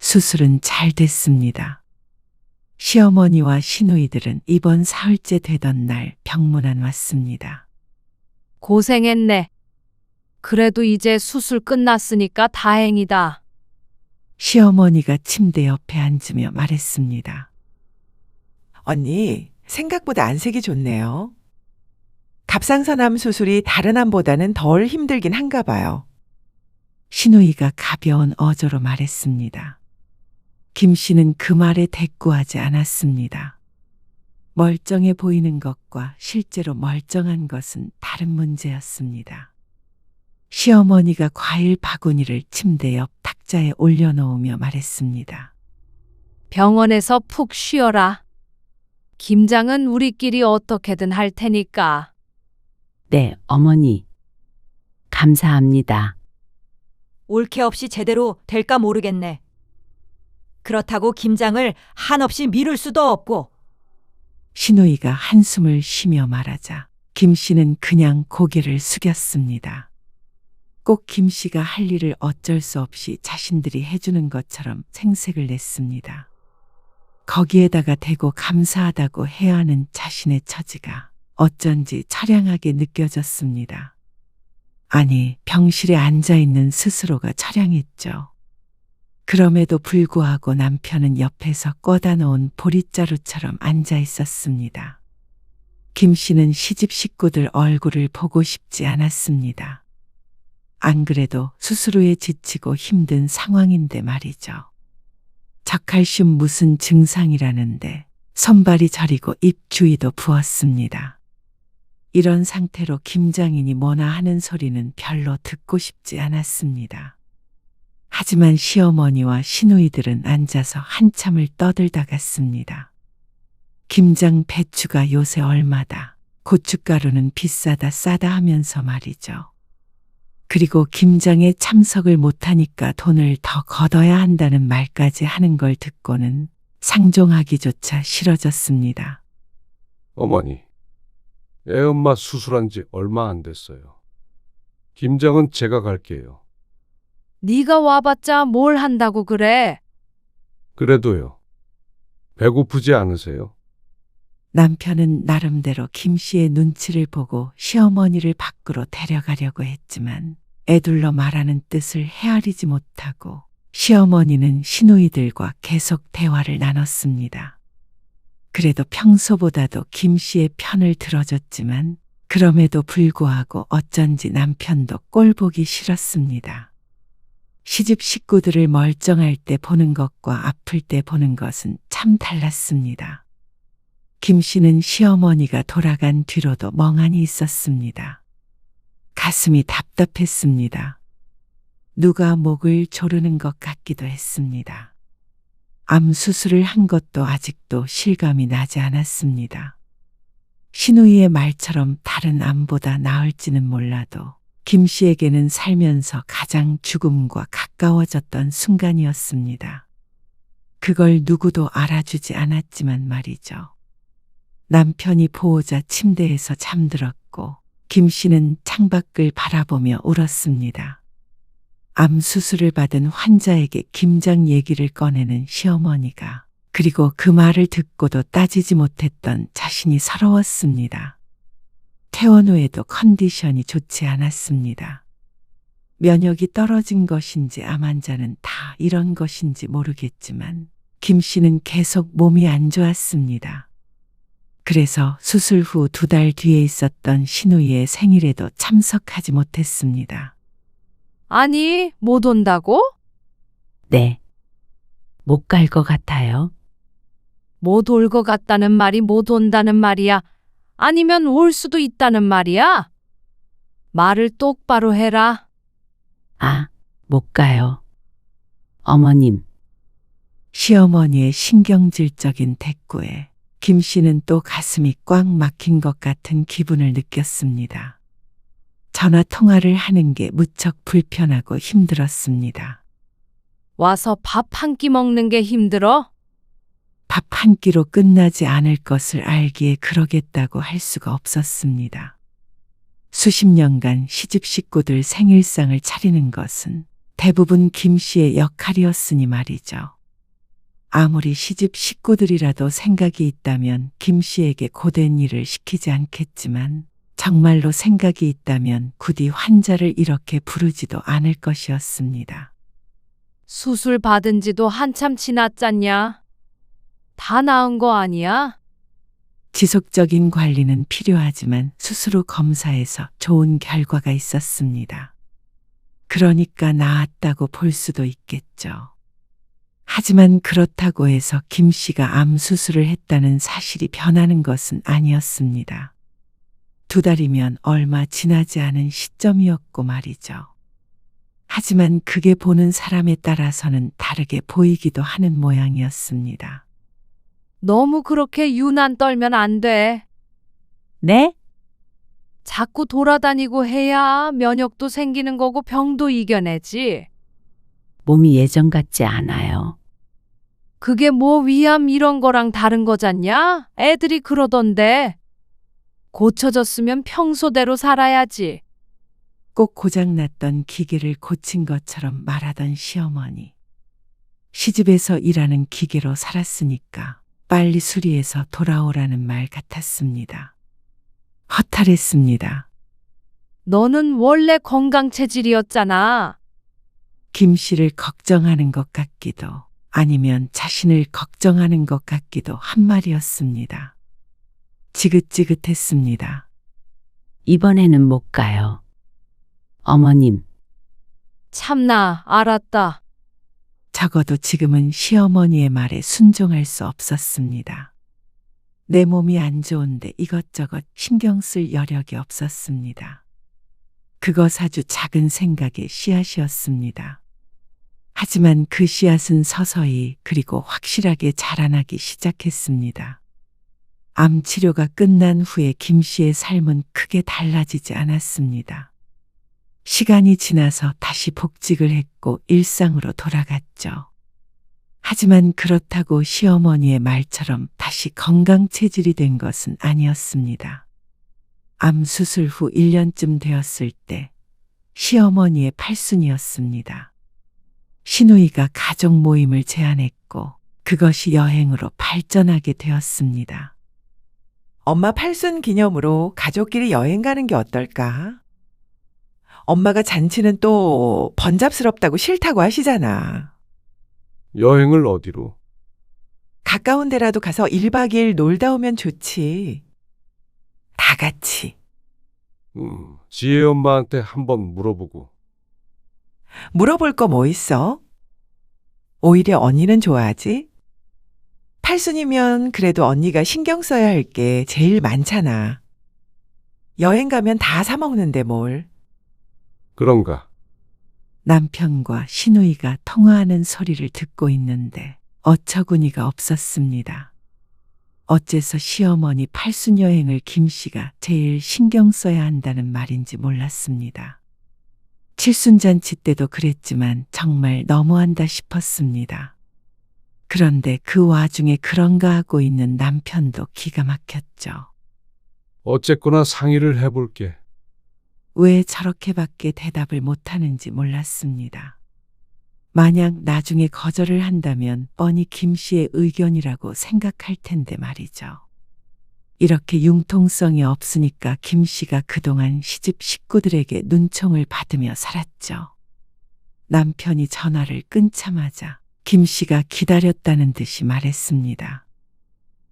수술은 잘 됐습니다. 시어머니와 시누이들은 이번 사흘째 되던 날 병문안 왔습니다. 고생했네. 그래도 이제 수술 끝났으니까 다행이다. 시어머니가 침대 옆에 앉으며 말했습니다. 언니, 생각보다 안색이 좋네요. 갑상선암 수술이 다른 암보다는 덜 힘들긴 한가 봐요. 신우이가 가벼운 어조로 말했습니다. 김 씨는 그 말에 대꾸하지 않았습니다. 멀쩡해 보이는 것과 실제로 멀쩡한 것은 다른 문제였습니다. 시어머니가 과일 바구니를 침대 옆 탁자에 올려놓으며 말했습니다. 병원에서 푹 쉬어라. 김장은 우리끼리 어떻게든 할 테니까. 네, 어머니. 감사합니다. 올케 없이 제대로 될까 모르겠네. 그렇다고 김장을 한없이 미룰 수도 없고. 신우이가 한숨을 쉬며 말하자 김 씨는 그냥 고개를 숙였습니다. 꼭 김 씨가 할 일을 어쩔 수 없이 자신들이 해주는 것처럼 생색을 냈습니다. 거기에다가 대고 감사하다고 해야 하는 자신의 처지가 어쩐지 처량하게 느껴졌습니다. 아니, 병실에 앉아있는 스스로가 처량했죠. 그럼에도 불구하고 남편은 옆에서 꽂아 놓은 보릿자루처럼 앉아 있었습니다. 김 씨는 시집 식구들 얼굴을 보고 싶지 않았습니다. 안 그래도 수술 후에 지치고 힘든 상황인데 말이죠. 저칼슘 무슨 증상이라는데 손발이 저리고 입 주위도 부었습니다. 이런 상태로 김장인이 뭐나 하는 소리는 별로 듣고 싶지 않았습니다. 하지만 시어머니와 시누이들은 앉아서 한참을 떠들다 갔습니다. 김장 배추가 요새 얼마다, 고춧가루는 비싸다 싸다 하면서 말이죠. 그리고 김장에 참석을 못하니까 돈을 더 걷어야 한다는 말까지 하는 걸 듣고는 상종하기조차 싫어졌습니다. 어머니, 애엄마 수술한 지 얼마 안 됐어요. 김장은 제가 갈게요. 네가 와봤자 뭘 한다고 그래? 그래도요. 배고프지 않으세요? 남편은 나름대로 김 씨의 눈치를 보고 시어머니를 밖으로 데려가려고 했지만 애둘러 말하는 뜻을 헤아리지 못하고 시어머니는 시누이들과 계속 대화를 나눴습니다. 그래도 평소보다도 김 씨의 편을 들어줬지만 그럼에도 불구하고 어쩐지 남편도 꼴보기 싫었습니다. 시집 식구들을 멀쩡할 때 보는 것과 아플 때 보는 것은 참 달랐습니다. 김 씨는 시어머니가 돌아간 뒤로도 멍하니 있었습니다. 가슴이 답답했습니다. 누가 목을 조르는 것 같기도 했습니다. 암 수술을 한 것도 아직도 실감이 나지 않았습니다. 시누이의 말처럼 다른 암보다 나을지는 몰라도 김 씨에게는 살면서 가장 죽음과 가까워졌던 순간이었습니다. 그걸 누구도 알아주지 않았지만 말이죠. 남편이 보호자 침대에서 잠들었고 김 씨는 창밖을 바라보며 울었습니다. 암 수술을 받은 환자에게 김장 얘기를 꺼내는 시어머니가 그리고 그 말을 듣고도 따지지 못했던 자신이 서러웠습니다. 퇴원 후에도 컨디션이 좋지 않았습니다. 면역이 떨어진 것인지 암 환자는 다 이런 것인지 모르겠지만 김 씨는 계속 몸이 안 좋았습니다. 그래서 수술 후 2달 뒤에 있었던 시누이의 생일에도 참석하지 못했습니다. 아니, 못 온다고? 네. 못 갈 것 같아요. 못 올 것 같다는 말이 못 온다는 말이야? 아니면 올 수도 있다는 말이야? 말을 똑바로 해라. 아, 못 가요. 어머님. 시어머니의 신경질적인 대꾸에 김 씨는 또 가슴이 꽉 막힌 것 같은 기분을 느꼈습니다. 전화 통화를 하는 게 무척 불편하고 힘들었습니다. 와서 밥 한 끼 먹는 게 힘들어? 밥 한 끼로 끝나지 않을 것을 알기에 그러겠다고 할 수가 없었습니다. 수십 년간 시집 식구들 생일상을 차리는 것은 대부분 김 씨의 역할이었으니 말이죠. 아무리 시집 식구들이라도 생각이 있다면 김 씨에게 고된 일을 시키지 않겠지만 정말로 생각이 있다면 굳이 환자를 이렇게 부르지도 않을 것이었습니다. 수술 받은 지도 한참 지났잖냐? 다 나은 거 아니야? 지속적인 관리는 필요하지만 수술 후 검사에서 좋은 결과가 있었습니다. 그러니까 나았다고 볼 수도 있겠죠. 하지만 그렇다고 해서 김 씨가 암 수술을 했다는 사실이 변하는 것은 아니었습니다. 2달이면 얼마 지나지 않은 시점이었고 말이죠. 하지만 그게 보는 사람에 따라서는 다르게 보이기도 하는 모양이었습니다. 너무 그렇게 유난 떨면 안 돼. 네? 자꾸 돌아다니고 해야 면역도 생기는 거고 병도 이겨내지. 몸이 예전 같지 않아요. 그게 뭐 위암 이런 거랑 다른 거잖냐? 애들이 그러던데. 고쳐졌으면 평소대로 살아야지. 꼭 고장났던 기계를 고친 것처럼 말하던 시어머니. 시집에서 일하는 기계로 살았으니까 빨리 수리해서 돌아오라는 말 같았습니다. 허탈했습니다. 너는 원래 건강 체질이었잖아. 김 씨를 걱정하는 것 같기도 아니면 자신을 걱정하는 것 같기도 한 말이었습니다. 지긋지긋했습니다. 이번에는 못 가요. 어머님, 참나, 알았다. 적어도 지금은 시어머니의 말에 순종할 수 없었습니다. 내 몸이 안 좋은데 이것저것 신경 쓸 여력이 없었습니다. 그것 아주 작은 생각의 씨앗이었습니다. 하지만 그 씨앗은 서서히 그리고 확실하게 자라나기 시작했습니다. 암 치료가 끝난 후에 김 씨의 삶은 크게 달라지지 않았습니다. 시간이 지나서 다시 복직을 했고 일상으로 돌아갔죠. 하지만 그렇다고 시어머니의 말처럼 다시 건강 체질이 된 것은 아니었습니다. 암 수술 후 1년쯤 되었을 때 시어머니의 팔순이었습니다. 시누이가 가족 모임을 제안했고 그것이 여행으로 발전하게 되었습니다. 엄마 팔순 기념으로 가족끼리 여행 가는 게 어떨까? 엄마가 잔치는 또 번잡스럽다고 싫다고 하시잖아. 여행을 어디로? 가까운 데라도 가서 1박 2일 놀다 오면 좋지. 다 같이. 지혜 엄마한테 한번 물어보고. 물어볼 거 뭐 있어? 오히려 언니는 좋아하지? 팔순이면 그래도 언니가 신경 써야 할 게 제일 많잖아. 여행 가면 다 사 먹는데 뭘. 그런가? 남편과 시누이가 통화하는 소리를 듣고 있는데 어처구니가 없었습니다. 어째서 시어머니 팔순 여행을 김 씨가 제일 신경 써야 한다는 말인지 몰랐습니다. 칠순잔치 때도 그랬지만 정말 너무한다 싶었습니다. 그런데 그 와중에 그런가 하고 있는 남편도 기가 막혔죠. 어쨌거나 상의를 해볼게. 왜 저렇게밖에 대답을 못하는지 몰랐습니다. 만약 나중에 거절을 한다면 뻔히 김 씨의 의견이라고 생각할 텐데 말이죠. 이렇게 융통성이 없으니까 김 씨가 그동안 시집 식구들에게 눈총을 받으며 살았죠. 남편이 전화를 끊자마자 김 씨가 기다렸다는 듯이 말했습니다.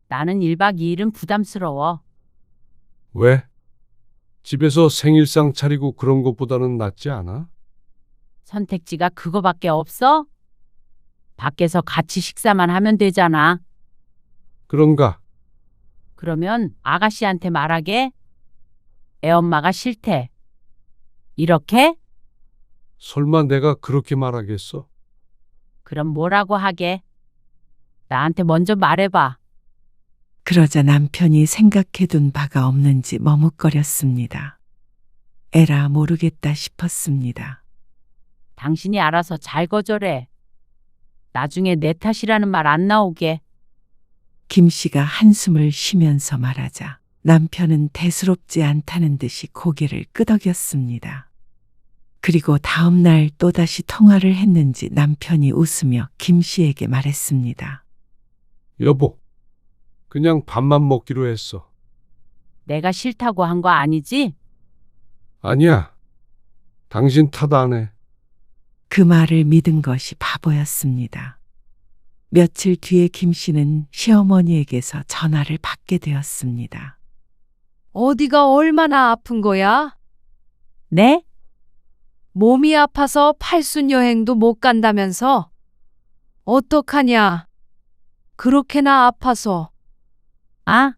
나는 1박 2일은 부담스러워. 왜? 집에서 생일상 차리고 그런 것보다는 낫지 않아? 선택지가 그거밖에 없어? 밖에서 같이 식사만 하면 되잖아. 그런가? 그러면 아가씨한테 말하게? 애엄마가 싫대. 이렇게? 설마 내가 그렇게 말하겠어? 그럼 뭐라고 하게? 나한테 먼저 말해봐. 그러자 남편이 생각해둔 바가 없는지 머뭇거렸습니다. 에라 모르겠다 싶었습니다. 당신이 알아서 잘 거절해. 나중에 내 탓이라는 말 안 나오게. 김 씨가 한숨을 쉬면서 말하자 남편은 대수롭지 않다는 듯이 고개를 끄덕였습니다. 그리고 다음 날 또다시 통화를 했는지 남편이 웃으며 김 씨에게 말했습니다. 여보, 그냥 밥만 먹기로 했어. 내가 싫다고 한 거 아니지? 아니야. 당신 탓 안 해. 그 말을 믿은 것이 바보였습니다. 며칠 뒤에 김 씨는 시어머니에게서 전화를 받게 되었습니다. 어디가 얼마나 아픈 거야? 네? 몸이 아파서 팔순 여행도 못 간다면서? 어떡하냐? 그렇게나 아파서. 아,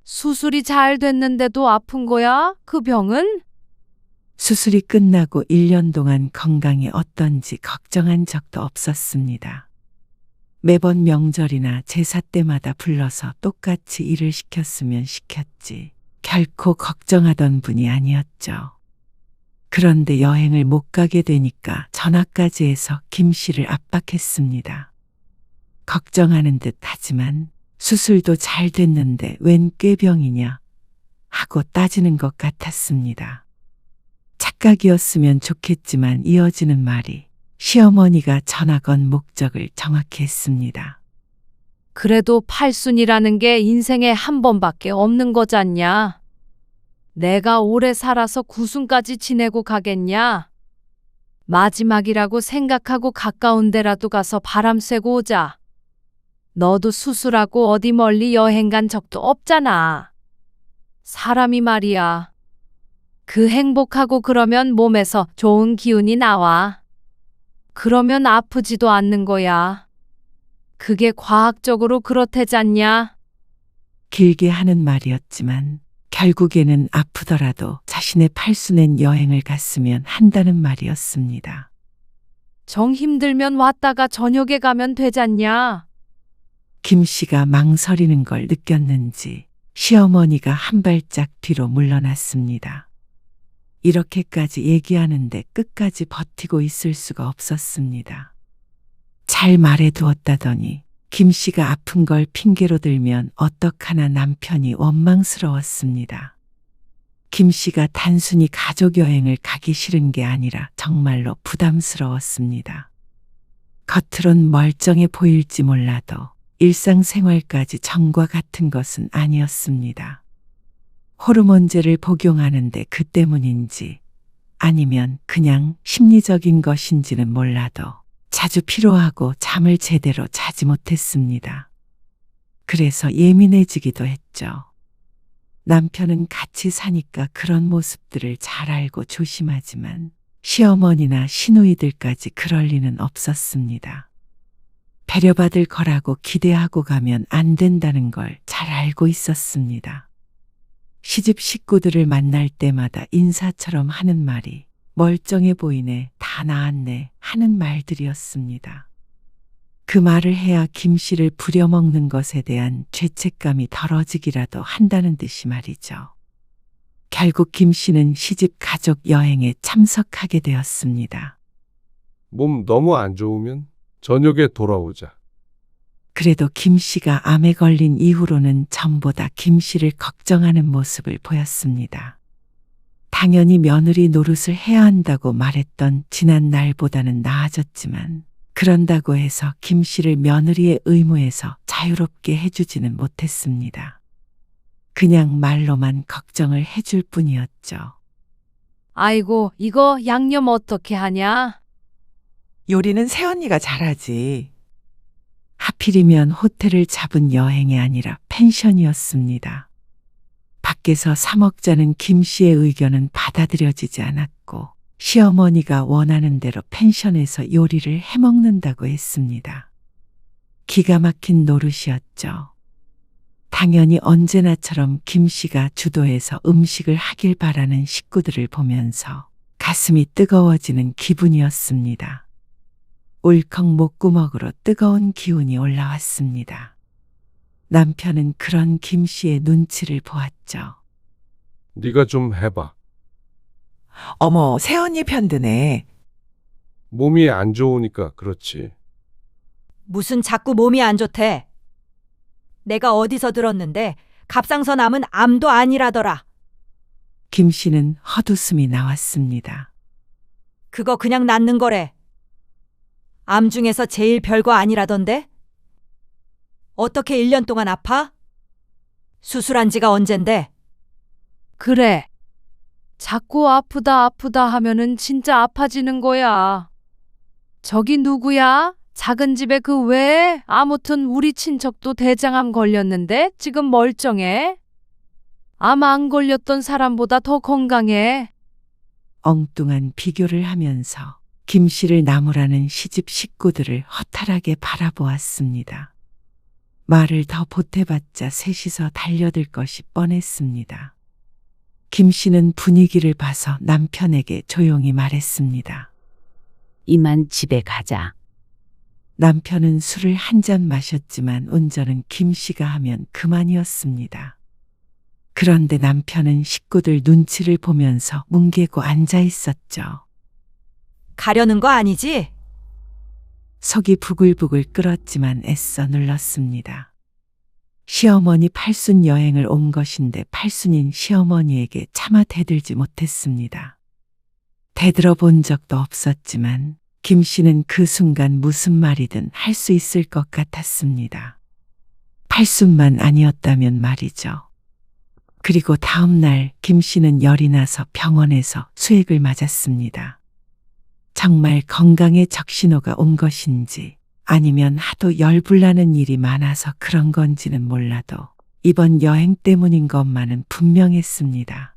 수술이 잘 됐는데도 아픈 거야? 그 병은? 수술이 끝나고 1년 동안 건강이 어떤지 걱정한 적도 없었습니다. 매번 명절이나 제사 때마다 불러서 똑같이 일을 시켰으면 시켰지 결코 걱정하던 분이 아니었죠. 그런데 여행을 못 가게 되니까 전화까지 해서 김 씨를 압박했습니다. 걱정하는 듯 하지만 수술도 잘 됐는데 웬 꾀병이냐 하고 따지는 것 같았습니다. 착각이었으면 좋겠지만 이어지는 말이 시어머니가 전화 건 목적을 정확히 했습니다. 그래도 팔순이라는 게 인생에 한 번밖에 없는 거잖냐? 내가 오래 살아서 구순까지 지내고 가겠냐? 마지막이라고 생각하고 가까운 데라도 가서 바람 쐬고 오자. 너도 수술하고 어디 멀리 여행 간 적도 없잖아. 사람이 말이야. 그 행복하고 그러면 몸에서 좋은 기운이 나와. 그러면 아프지도 않는 거야. 그게 과학적으로 그렇대잖냐? 길게 하는 말이었지만 결국에는 아프더라도 자신의 팔순엔 여행을 갔으면 한다는 말이었습니다. 정 힘들면 왔다가 저녁에 가면 되잖냐? 김 씨가 망설이는 걸 느꼈는지 시어머니가 한 발짝 뒤로 물러났습니다. 이렇게까지 얘기하는데 끝까지 버티고 있을 수가 없었습니다. 잘 말해두었다더니 김 씨가 아픈 걸 핑계로 들면 어떡하나 남편이 원망스러웠습니다. 김 씨가 단순히 가족 여행을 가기 싫은 게 아니라 정말로 부담스러웠습니다. 겉으론 멀쩡해 보일지 몰라도 일상생활까지 전과 같은 것은 아니었습니다. 호르몬제를 복용하는데 그 때문인지 아니면 그냥 심리적인 것인지는 몰라도 자주 피로하고 잠을 제대로 자지 못했습니다. 그래서 예민해지기도 했죠. 남편은 같이 사니까 그런 모습들을 잘 알고 조심하지만 시어머니나 시누이들까지 그럴 리는 없었습니다. 배려받을 거라고 기대하고 가면 안 된다는 걸 잘 알고 있었습니다. 시집 식구들을 만날 때마다 인사처럼 하는 말이 멀쩡해 보이네, 다 나았네 하는 말들이었습니다. 그 말을 해야 김 씨를 부려먹는 것에 대한 죄책감이 덜어지기라도 한다는 듯이 말이죠. 결국 김 씨는 시집 가족 여행에 참석하게 되었습니다. 몸 너무 안 좋으면 저녁에 돌아오자. 그래도 김 씨가 암에 걸린 이후로는 전보다 김 씨를 걱정하는 모습을 보였습니다. 당연히 며느리 노릇을 해야 한다고 말했던 지난 날보다는 나아졌지만 그런다고 해서 김 씨를 며느리의 의무에서 자유롭게 해주지는 못했습니다. 그냥 말로만 걱정을 해줄 뿐이었죠. 아이고, 이거 양념 어떻게 하냐? 요리는 새언니가 잘하지. 하필이면 호텔을 잡은 여행이 아니라 펜션이었습니다. 밖에서 사 먹자는 김 씨의 의견은 받아들여지지 않았고 시어머니가 원하는 대로 펜션에서 요리를 해먹는다고 했습니다. 기가 막힌 노릇이었죠. 당연히 언제나처럼 김 씨가 주도해서 음식을 하길 바라는 식구들을 보면서 가슴이 뜨거워지는 기분이었습니다. 울컥 목구멍으로 뜨거운 기운이 올라왔습니다. 남편은 그런 김 씨의 눈치를 보았죠. 네가 좀 해봐. 어머, 새언니 편드네. 몸이 안 좋으니까 그렇지. 무슨 자꾸 몸이 안 좋대. 내가 어디서 들었는데 갑상선 암은 암도 아니라더라. 김 씨는 헛웃음이 나왔습니다. 그거 그냥 낫는 거래. 암 중에서 제일 별거 아니라던데? 어떻게 1년 동안 아파? 수술한 지가 언젠데? 그래. 자꾸 아프다 하면은 진짜 아파지는 거야. 저기 누구야? 작은 집에 그 왜? 아무튼 우리 친척도 대장암 걸렸는데 지금 멀쩡해. 암 안 걸렸던 사람보다 더 건강해. 엉뚱한 비교를 하면서 김 씨를 나무라는 시집 식구들을 허탈하게 바라보았습니다. 말을 더 보태봤자 셋이서 달려들 것이 뻔했습니다. 김 씨는 분위기를 봐서 남편에게 조용히 말했습니다. 이만 집에 가자. 남편은 술을 한 잔 마셨지만 운전은 김 씨가 하면 그만이었습니다. 그런데 남편은 식구들 눈치를 보면서 뭉개고 앉아 있었죠. 가려는 거 아니지? 속이 부글부글 끓었지만 애써 눌렀습니다. 시어머니 팔순 여행을 온 것인데 팔순인 시어머니에게 차마 대들지 못했습니다. 대들어 본 적도 없었지만 김 씨는 그 순간 무슨 말이든 할 수 있을 것 같았습니다. 팔순만 아니었다면 말이죠. 그리고 다음 날 김 씨는 열이 나서 병원에서 수액을 맞았습니다. 정말 건강에 적신호가 온 것인지 아니면 하도 열불나는 일이 많아서 그런 건지는 몰라도 이번 여행 때문인 것만은 분명했습니다.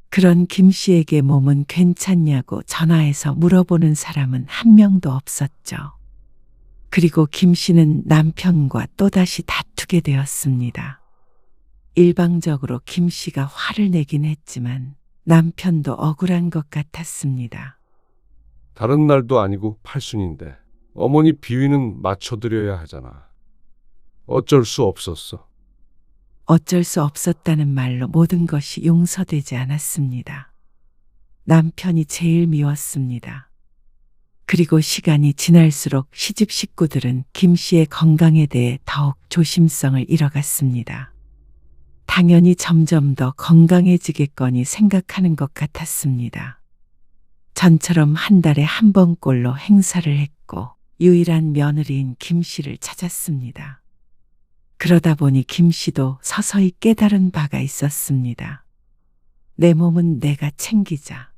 그런 김 씨에게 몸은 괜찮냐고 전화해서 물어보는 사람은 한 명도 없었죠. 그리고 김 씨는 남편과 또다시 다투게 되었습니다. 일방적으로 김 씨가 화를 내긴 했지만 남편도 억울한 것 같았습니다. 다른 날도 아니고 팔순인데 어머니 비위는 맞춰드려야 하잖아. 어쩔 수 없었어. 어쩔 수 없었다는 말로 모든 것이 용서되지 않았습니다. 남편이 제일 미웠습니다. 그리고 시간이 지날수록 시집 식구들은 김 씨의 건강에 대해 더욱 조심성을 잃어갔습니다. 당연히 점점 더 건강해지겠거니 생각하는 것 같았습니다. 전처럼 한 달에 한 번꼴로 행사를 했고 유일한 며느리인 김 씨를 찾았습니다. 그러다 보니 김 씨도 서서히 깨달은 바가 있었습니다. 내 몸은 내가 챙기자.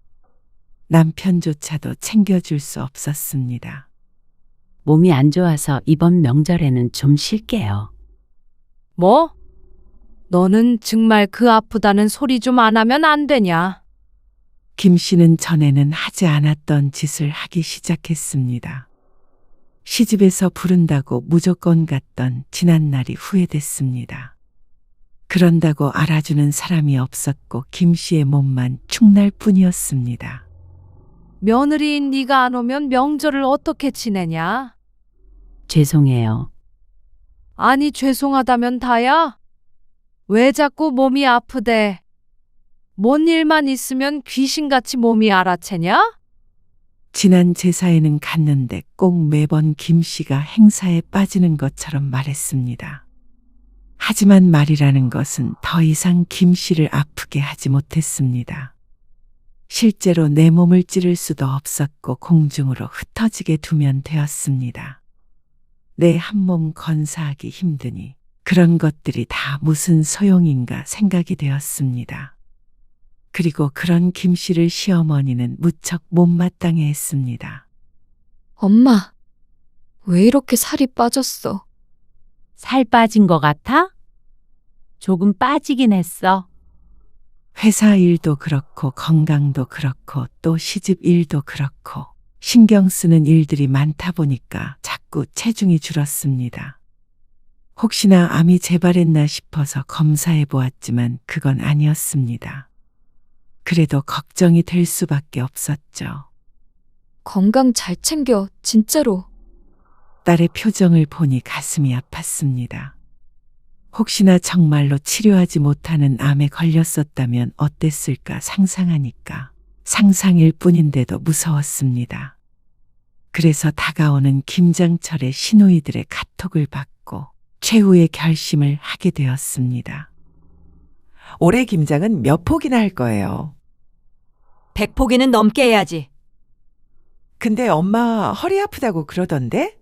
남편조차도 챙겨줄 수 없었습니다. 몸이 안 좋아서 이번 명절에는 좀 쉴게요. 뭐? 너는 정말 그 아프다는 소리 좀 안 하면 안 되냐? 김 씨는 전에는 하지 않았던 짓을 하기 시작했습니다. 시집에서 부른다고 무조건 갔던 지난날이 후회됐습니다. 그런다고 알아주는 사람이 없었고 김 씨의 몸만 축날 뿐이었습니다. 며느리인 네가 안 오면 명절을 어떻게 지내냐? 죄송해요. 아니 죄송하다면 다야? 왜 자꾸 몸이 아프대? 뭔 일만 있으면 귀신같이 몸이 알아채냐? 지난 제사에는 갔는데 꼭 매번 김 씨가 행사에 빠지는 것처럼 말했습니다. 하지만 말이라는 것은 더 이상 김 씨를 아프게 하지 못했습니다. 실제로 내 몸을 찌를 수도 없었고 공중으로 흩어지게 두면 되었습니다. 내 한 몸 건사하기 힘드니 그런 것들이 다 무슨 소용인가 생각이 되었습니다. 그리고 그런 김 씨를 시어머니는 무척 못마땅해 했습니다. 엄마, 왜 이렇게 살이 빠졌어? 살 빠진 것 같아? 조금 빠지긴 했어. 회사 일도 그렇고 건강도 그렇고 또 시집 일도 그렇고 신경 쓰는 일들이 많다 보니까 자꾸 체중이 줄었습니다. 혹시나 암이 재발했나 싶어서 검사해 보았지만 그건 아니었습니다. 그래도 걱정이 될 수밖에 없었죠. 건강 잘 챙겨, 진짜로. 딸의 표정을 보니 가슴이 아팠습니다. 혹시나 정말로 치료하지 못하는 암에 걸렸었다면 어땠을까 상상하니까 상상일 뿐인데도 무서웠습니다. 그래서 다가오는 김장철의 시누이들의 카톡을 받고 최후의 결심을 하게 되었습니다. 올해 김장은 몇 폭이나 할 거예요? 100포기는 넘게 해야지. 근데 엄마 허리 아프다고 그러던데?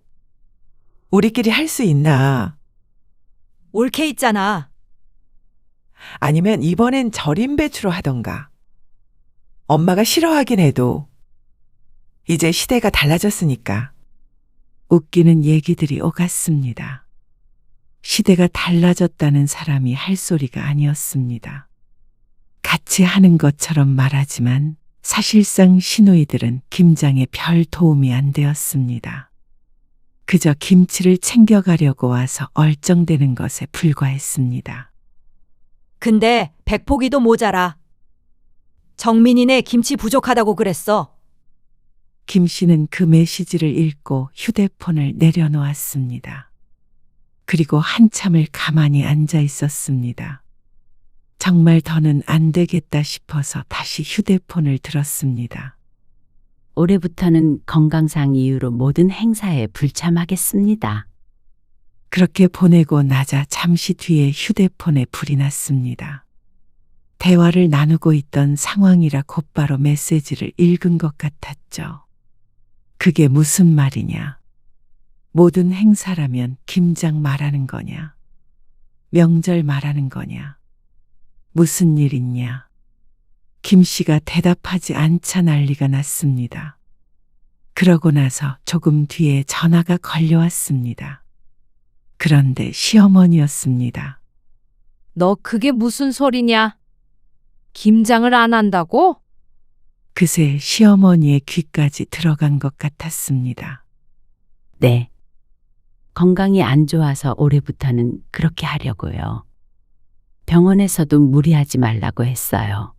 우리끼리 할 수 있나? 옳게 있잖아. 아니면 이번엔 절임 배추로 하던가. 엄마가 싫어하긴 해도 이제 시대가 달라졌으니까. 웃기는 얘기들이 오갔습니다. 시대가 달라졌다는 사람이 할 소리가 아니었습니다. 같이 하는 것처럼 말하지만 사실상 시누이들은 김장에 별 도움이 안 되었습니다. 그저 김치를 챙겨가려고 와서 얼쩡대는 것에 불과했습니다. 근데 백포기도 모자라. 정민이네 김치 부족하다고 그랬어. 김 씨는 그 메시지를 읽고 휴대폰을 내려놓았습니다. 그리고 한참을 가만히 앉아 있었습니다. 정말 더는 안 되겠다 싶어서 다시 휴대폰을 들었습니다. 올해부터는 건강상 이유로 모든 행사에 불참하겠습니다. 그렇게 보내고 나자 잠시 뒤에 휴대폰에 불이 났습니다. 대화를 나누고 있던 상황이라 곧바로 메시지를 읽은 것 같았죠. 그게 무슨 말이냐? 모든 행사라면 김장 말하는 거냐? 명절 말하는 거냐? 무슨 일 있냐? 김 씨가 대답하지 않자 난리가 났습니다. 그러고 나서 조금 뒤에 전화가 걸려왔습니다. 그런데 시어머니였습니다. 너 그게 무슨 소리냐? 김장을 안 한다고? 그새 시어머니의 귀까지 들어간 것 같았습니다. 네. 건강이 안 좋아서 올해부터는 그렇게 하려고요. 병원에서도 무리하지 말라고 했어요.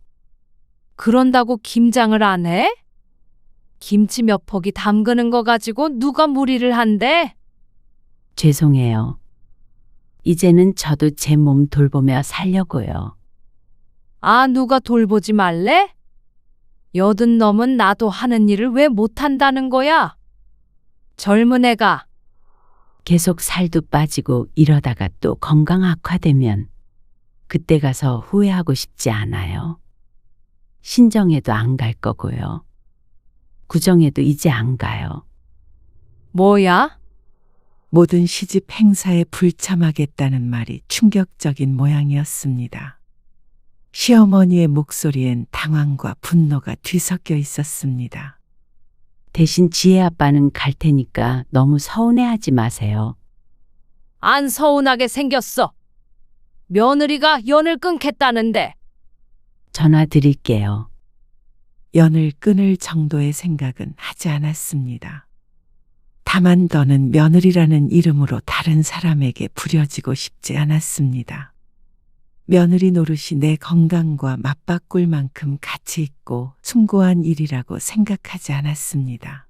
그런다고 김장을 안 해? 김치 몇 포기 담그는 거 가지고 누가 무리를 한대? 죄송해요. 이제는 저도 제 몸 돌보며 살려고요. 아, 누가 돌보지 말래? 80 넘은 나도 하는 일을 왜 못한다는 거야? 젊은 애가. 계속 살도 빠지고 이러다가 또 건강 악화되면 그때 가서 후회하고 싶지 않아요. 신정에도 안 갈 거고요. 구정에도 이제 안 가요. 뭐야? 모든 시집 행사에 불참하겠다는 말이 충격적인 모양이었습니다. 시어머니의 목소리엔 당황과 분노가 뒤섞여 있었습니다. 대신 지혜 아빠는 갈 테니까 너무 서운해하지 마세요. 안 서운하게 생겼어. 며느리가 연을 끊겠다는데. 전화 드릴게요. 연을 끊을 정도의 생각은 하지 않았습니다. 다만 더는 며느리라는 이름으로 다른 사람에게 부려지고 싶지 않았습니다. 며느리 노릇이 내 건강과 맞바꿀 만큼 가치 있고 숭고한 일이라고 생각하지 않았습니다.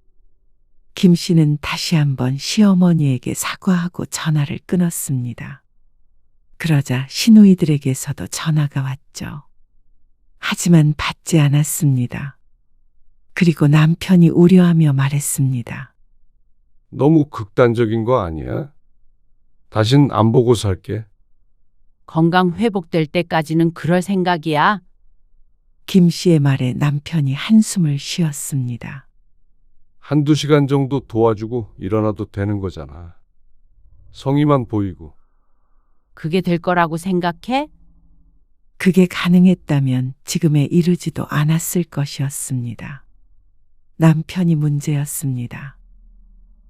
김 씨는 다시 한번 시어머니에게 사과하고 전화를 끊었습니다. 그러자 시누이들에게서도 전화가 왔죠. 하지만 받지 않았습니다. 그리고 남편이 우려하며 말했습니다. 너무 극단적인 거 아니야? 다신 안 보고 살게. 건강 회복될 때까지는 그럴 생각이야. 김 씨의 말에 남편이 한숨을 쉬었습니다. 한두 시간 정도 도와주고 일어나도 되는 거잖아. 성의만 보이고. 그게 될 거라고 생각해? 그게 가능했다면 지금에 이르지도 않았을 것이었습니다. 남편이 문제였습니다.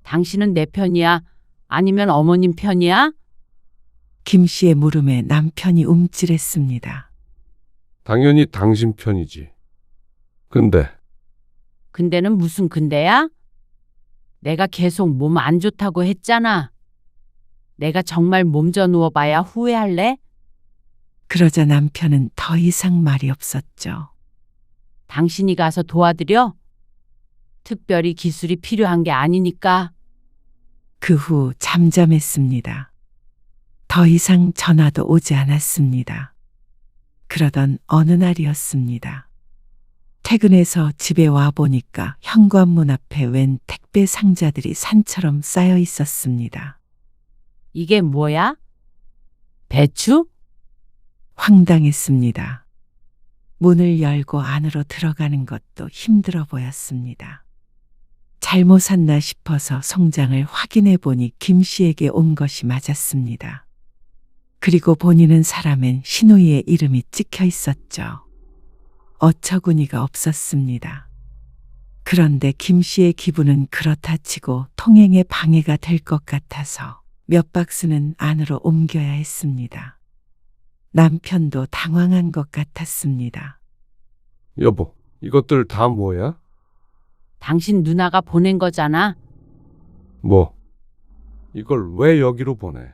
당신은 내 편이야? 아니면 어머님 편이야? 김 씨의 물음에 남편이 움찔했습니다. 당연히 당신 편이지. 근데는 무슨 근데야? 내가 계속 몸 안 좋다고 했잖아. 내가 정말 몸져 누워봐야 후회할래? 그러자 남편은 더 이상 말이 없었죠. 당신이 가서 도와드려? 특별히 기술이 필요한 게 아니니까. 그 후 잠잠했습니다. 더 이상 전화도 오지 않았습니다. 그러던 어느 날이었습니다. 퇴근해서 집에 와보니까 현관문 앞에 웬 택배 상자들이 산처럼 쌓여 있었습니다. 이게 뭐야? 배추? 황당했습니다. 문을 열고 안으로 들어가는 것도 힘들어 보였습니다. 잘못 샀나 싶어서 송장을 확인해 보니 김 씨에게 온 것이 맞았습니다. 그리고 본인은 사람엔 시누이의 이름이 찍혀 있었죠. 어처구니가 없었습니다. 그런데 김 씨의 기분은 그렇다 치고 통행에 방해가 될 것 같아서 몇 박스는 안으로 옮겨야 했습니다. 남편도 당황한 것 같았습니다. 여보, 이것들 다 뭐야? 당신 누나가 보낸 거잖아. 뭐? 이걸 왜 여기로 보내?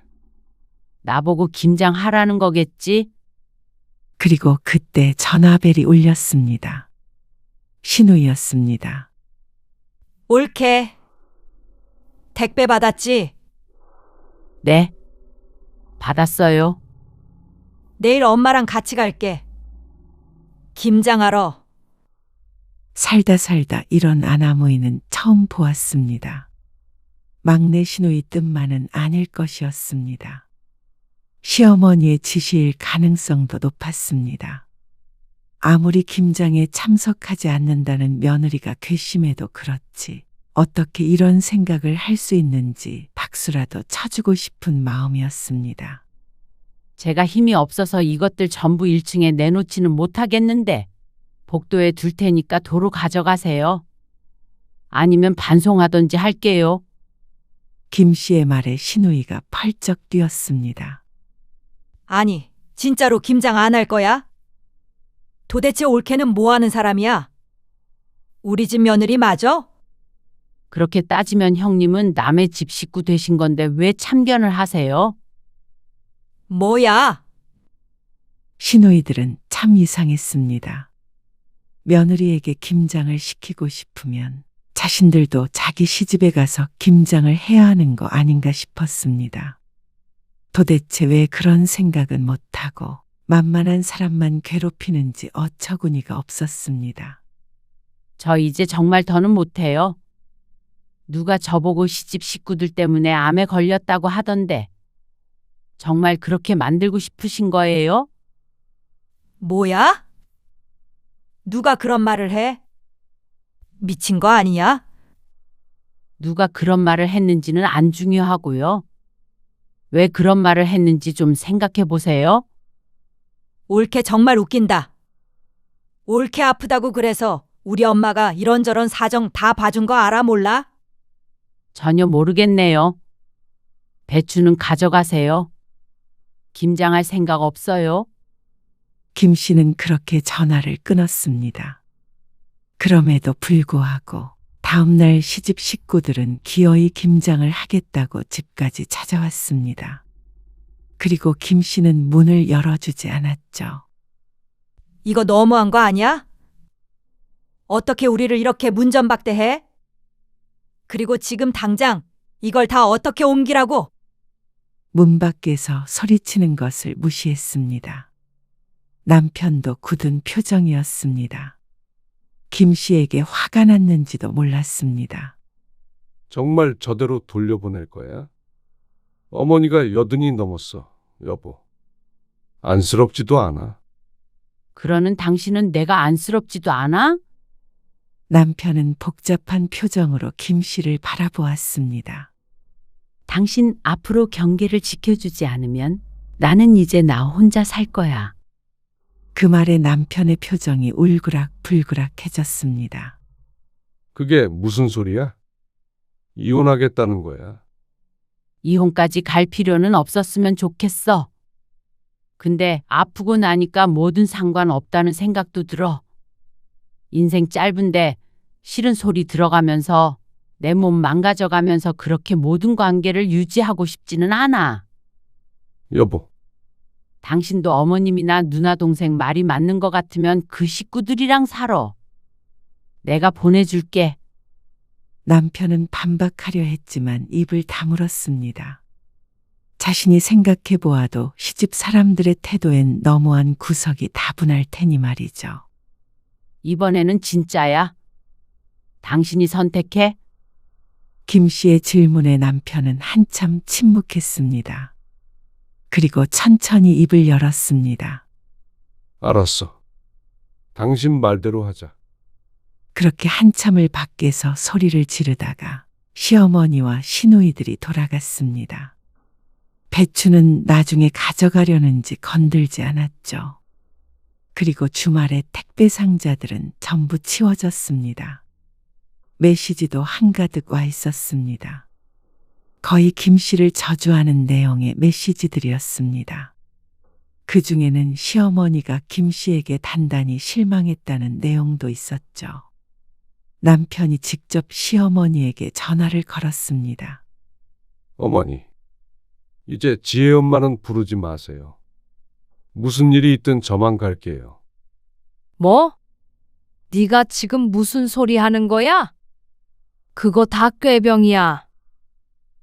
나보고 김장하라는 거겠지? 그리고 그때 전화벨이 울렸습니다. 신우이였습니다. 옳게. 택배 받았지? 네. 받았어요. 내일 엄마랑 같이 갈게. 김장하러. 살다 이런 아나무이는 처음 보았습니다. 막내 신우이 뜻만은 아닐 것이었습니다. 시어머니의 지시일 가능성도 높았습니다. 아무리 김장에 참석하지 않는다는 며느리가 괘씸해도 그렇지 어떻게 이런 생각을 할 수 있는지 박수라도 쳐주고 싶은 마음이었습니다. 제가 힘이 없어서 이것들 전부 1층에 내놓지는 못하겠는데 복도에 둘 테니까 도로 가져가세요. 아니면 반송하던지 할게요. 김 씨의 말에 신우이가 펄쩍 뛰었습니다. 아니, 진짜로 김장 안 할 거야? 도대체 올케는 뭐 하는 사람이야? 우리 집 며느리 맞아? 그렇게 따지면 형님은 남의 집 식구 되신 건데 왜 참견을 하세요? 뭐야? 신우이들은 참 이상했습니다. 며느리에게 김장을 시키고 싶으면 자신들도 자기 시집에 가서 김장을 해야 하는 거 아닌가 싶었습니다. 도대체 왜 그런 생각은 못하고 만만한 사람만 괴롭히는지 어처구니가 없었습니다. 저 이제 정말 더는 못해요. 누가 저보고 시집 식구들 때문에 암에 걸렸다고 하던데 정말 그렇게 만들고 싶으신 거예요? 뭐야? 누가 그런 말을 해? 미친 거 아니야? 누가 그런 말을 했는지는 안 중요하고요. 왜 그런 말을 했는지 좀 생각해 보세요. 올케 정말 웃긴다. 올케 아프다고 그래서 우리 엄마가 이런저런 사정 다 봐준 거 알아 몰라? 전혀 모르겠네요. 배추는 가져가세요. 김장할 생각 없어요. 김 씨는 그렇게 전화를 끊었습니다. 그럼에도 불구하고 다음날 시집 식구들은 기어이 김장을 하겠다고 집까지 찾아왔습니다. 그리고 김 씨는 문을 열어주지 않았죠. 이거 너무한 거 아니야? 어떻게 우리를 이렇게 문전박대해? 그리고 지금 당장 이걸 다 어떻게 옮기라고? 문 밖에서 소리치는 것을 무시했습니다. 남편도 굳은 표정이었습니다. 김 씨에게 화가 났는지도 몰랐습니다. 정말 저대로 돌려보낼 거야? 어머니가 80이 넘었어, 여보. 안쓰럽지도 않아. 그러는 당신은 내가 안쓰럽지도 않아? 남편은 복잡한 표정으로 김 씨를 바라보았습니다. 당신 앞으로 경계를 지켜주지 않으면 나는 이제 나 혼자 살 거야. 그 말에 남편의 표정이 울그락불그락해졌습니다. 그게 무슨 소리야? 이혼하겠다는 거야. 이혼까지 갈 필요는 없었으면 좋겠어. 근데 아프고 나니까 뭐든 상관없다는 생각도 들어. 인생 짧은데 싫은 소리 들어가면서 내 몸 망가져가면서 그렇게 모든 관계를 유지하고 싶지는 않아. 여보. 당신도 어머님이나 누나 동생 말이 맞는 것 같으면 그 식구들이랑 살아. 내가 보내줄게. 남편은 반박하려 했지만 입을 다물었습니다. 자신이 생각해 보아도 시집 사람들의 태도엔 너무한 구석이 다분할 테니 말이죠. 이번에는 진짜야. 당신이 선택해. 김 씨의 질문에 남편은 한참 침묵했습니다. 그리고 천천히 입을 열었습니다. 알았어. 당신 말대로 하자. 그렇게 한참을 밖에서 소리를 지르다가 시어머니와 시누이들이 돌아갔습니다. 배추는 나중에 가져가려는지 건들지 않았죠. 그리고 주말에 택배 상자들은 전부 치워졌습니다. 메시지도 한가득 와 있었습니다. 거의 김 씨를 저주하는 내용의 메시지들이었습니다. 그 중에는 시어머니가 김 씨에게 단단히 실망했다는 내용도 있었죠. 남편이 직접 시어머니에게 전화를 걸었습니다. 어머니, 이제 지혜 엄마는 부르지 마세요. 무슨 일이 있든 저만 갈게요. 뭐? 네가 지금 무슨 소리 하는 거야? 그거 다 꾀병이야.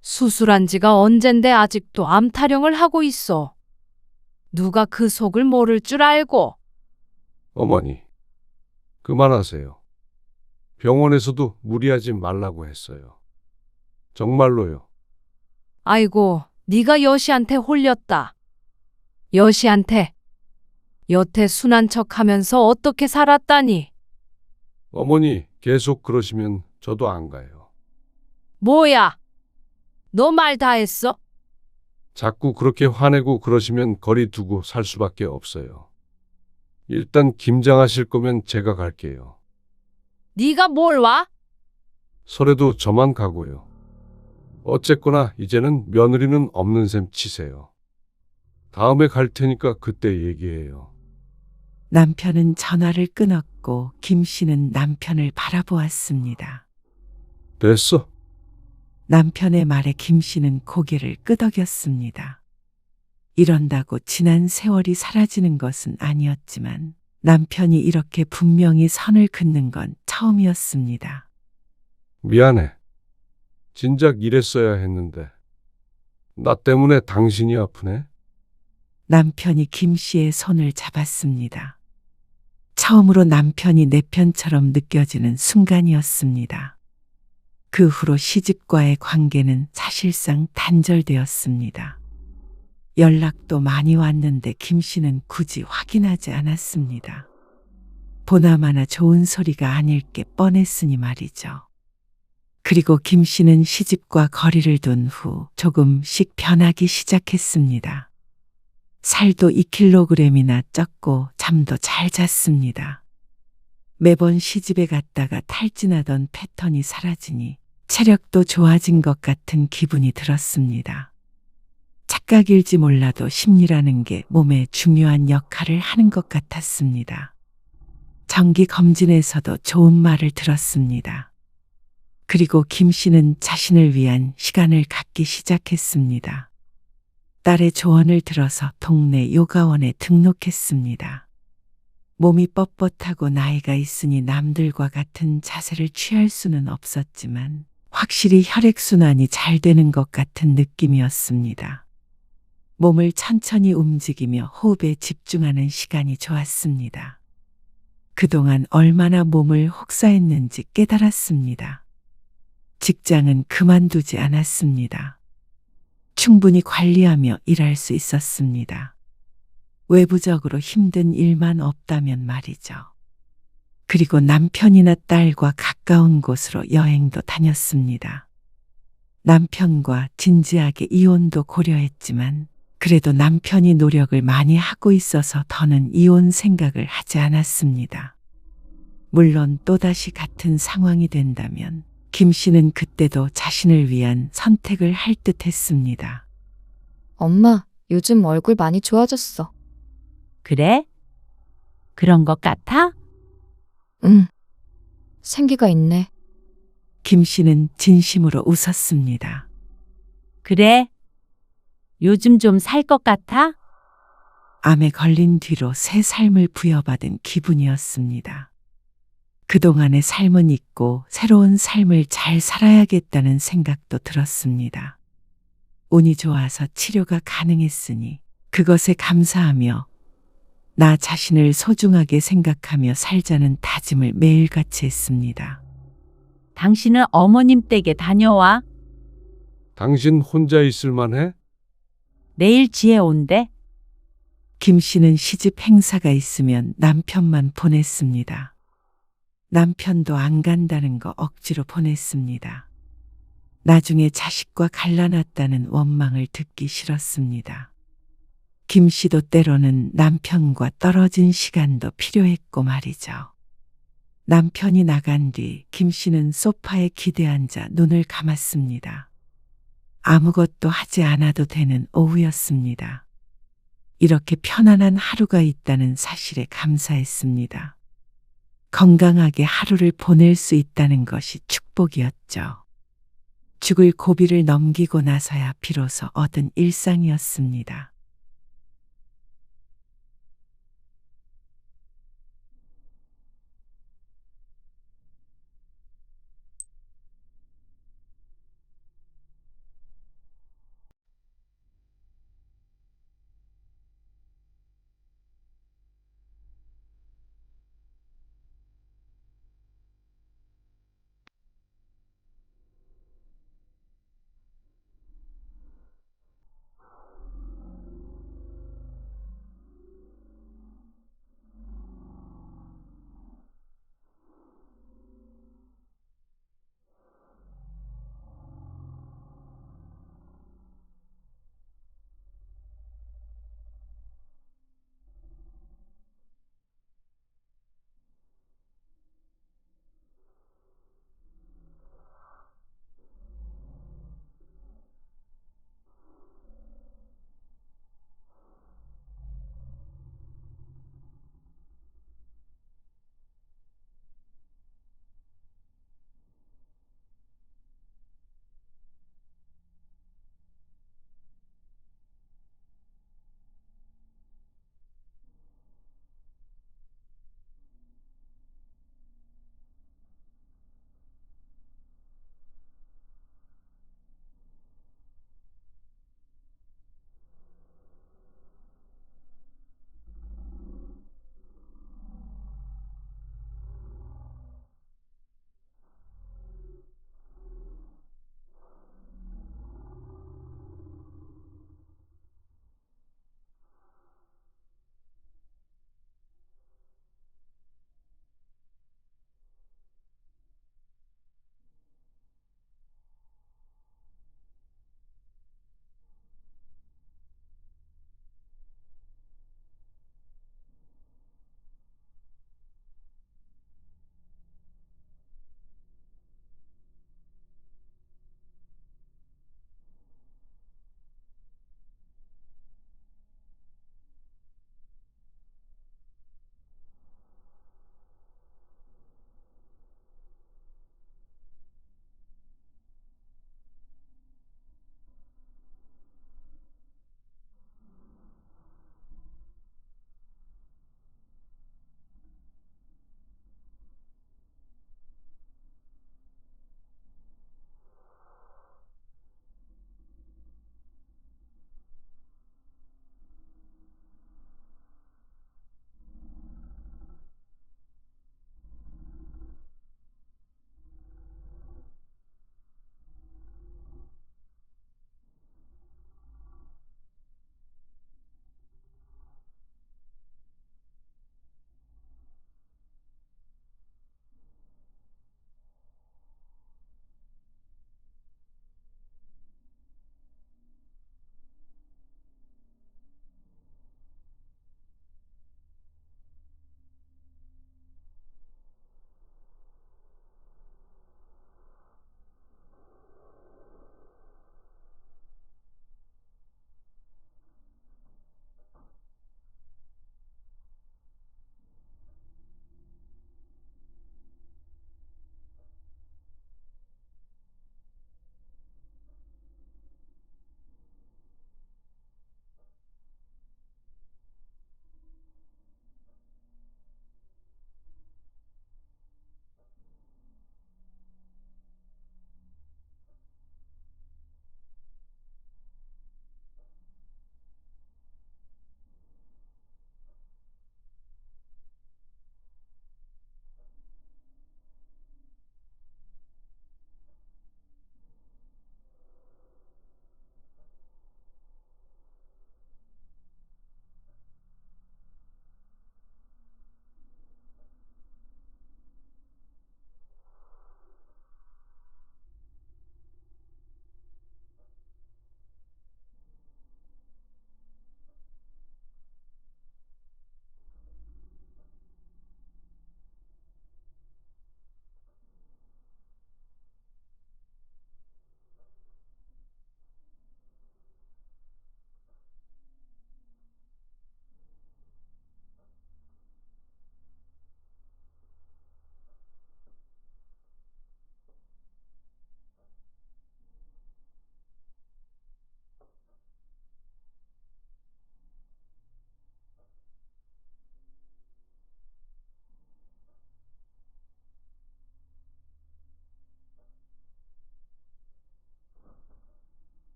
수술한 지가 언젠데 아직도 암 타령을 하고 있어. 누가 그 속을 모를 줄 알고. 어머니, 그만하세요. 병원에서도 무리하지 말라고 했어요. 정말로요. 아이고, 네가 여시한테 홀렸다. 여시한테. 여태 순한 척하면서 어떻게 살았다니. 어머니, 계속 그러시면 저도 안 가요. 뭐야? 너 말 다 했어? 자꾸 그렇게 화내고 그러시면 거리 두고 살 수밖에 없어요. 일단 김장하실 거면 제가 갈게요. 네가 뭘 와? 설에도 저만 가고요. 어쨌거나 이제는 며느리는 없는 셈 치세요. 다음에 갈 테니까 그때 얘기해요. 남편은 전화를 끊었고 김 씨는 남편을 바라보았습니다. 됐어. 남편의 말에 김 씨는 고개를 끄덕였습니다. 이런다고 지난 세월이 사라지는 것은 아니었지만 남편이 이렇게 분명히 선을 긋는 건 처음이었습니다. 미안해. 진작 이랬어야 했는데. 나 때문에 당신이 아프네? 남편이 김 씨의 손을 잡았습니다. 처음으로 남편이 내 편처럼 느껴지는 순간이었습니다. 그 후로 시집과의 관계는 사실상 단절되었습니다. 연락도 많이 왔는데 김 씨는 굳이 확인하지 않았습니다. 보나마나 좋은 소리가 아닐 게 뻔했으니 말이죠. 그리고 김 씨는 시집과 거리를 둔 후 조금씩 변하기 시작했습니다. 살도 2kg이나 쪘고 잠도 잘 잤습니다. 매번 시집에 갔다가 탈진하던 패턴이 사라지니 체력도 좋아진 것 같은 기분이 들었습니다. 착각일지 몰라도 심리라는 게 몸에 중요한 역할을 하는 것 같았습니다. 정기 검진에서도 좋은 말을 들었습니다. 그리고 김 씨는 자신을 위한 시간을 갖기 시작했습니다. 딸의 조언을 들어서 동네 요가원에 등록했습니다. 몸이 뻣뻣하고 나이가 있으니 남들과 같은 자세를 취할 수는 없었지만 확실히 혈액순환이 잘 되는 것 같은 느낌이었습니다. 몸을 천천히 움직이며 호흡에 집중하는 시간이 좋았습니다. 그동안 얼마나 몸을 혹사했는지 깨달았습니다. 직장은 그만두지 않았습니다. 충분히 관리하며 일할 수 있었습니다. 외부적으로 힘든 일만 없다면 말이죠. 그리고 남편이나 딸과 가까운 곳으로 여행도 다녔습니다. 남편과 진지하게 이혼도 고려했지만 그래도 남편이 노력을 많이 하고 있어서 더는 이혼 생각을 하지 않았습니다. 물론 또다시 같은 상황이 된다면 김 씨는 그때도 자신을 위한 선택을 할 듯 했습니다. 엄마, 요즘 얼굴 많이 좋아졌어. 그래? 그런 것 같아? 응. 생기가 있네. 김 씨는 진심으로 웃었습니다. 그래? 요즘 좀 살 것 같아? 암에 걸린 뒤로 새 삶을 부여받은 기분이었습니다. 그동안의 삶은 잊고 새로운 삶을 잘 살아야겠다는 생각도 들었습니다. 운이 좋아서 치료가 가능했으니 그것에 감사하며 나 자신을 소중하게 생각하며 살자는 다짐을 매일같이 했습니다. 당신은 어머님 댁에 다녀와. 당신 혼자 있을 만해? 내일 지혜 온대. 김 씨는 시집 행사가 있으면 남편만 보냈습니다. 남편도 안 간다는 거 억지로 보냈습니다. 나중에 자식과 갈라놨다는 원망을 듣기 싫었습니다. 김 씨도 때로는 남편과 떨어진 시간도 필요했고 말이죠. 남편이 나간 뒤 김 씨는 소파에 기대앉아 눈을 감았습니다. 아무것도 하지 않아도 되는 오후였습니다. 이렇게 편안한 하루가 있다는 사실에 감사했습니다. 건강하게 하루를 보낼 수 있다는 것이 축복이었죠. 죽을 고비를 넘기고 나서야 비로소 얻은 일상이었습니다.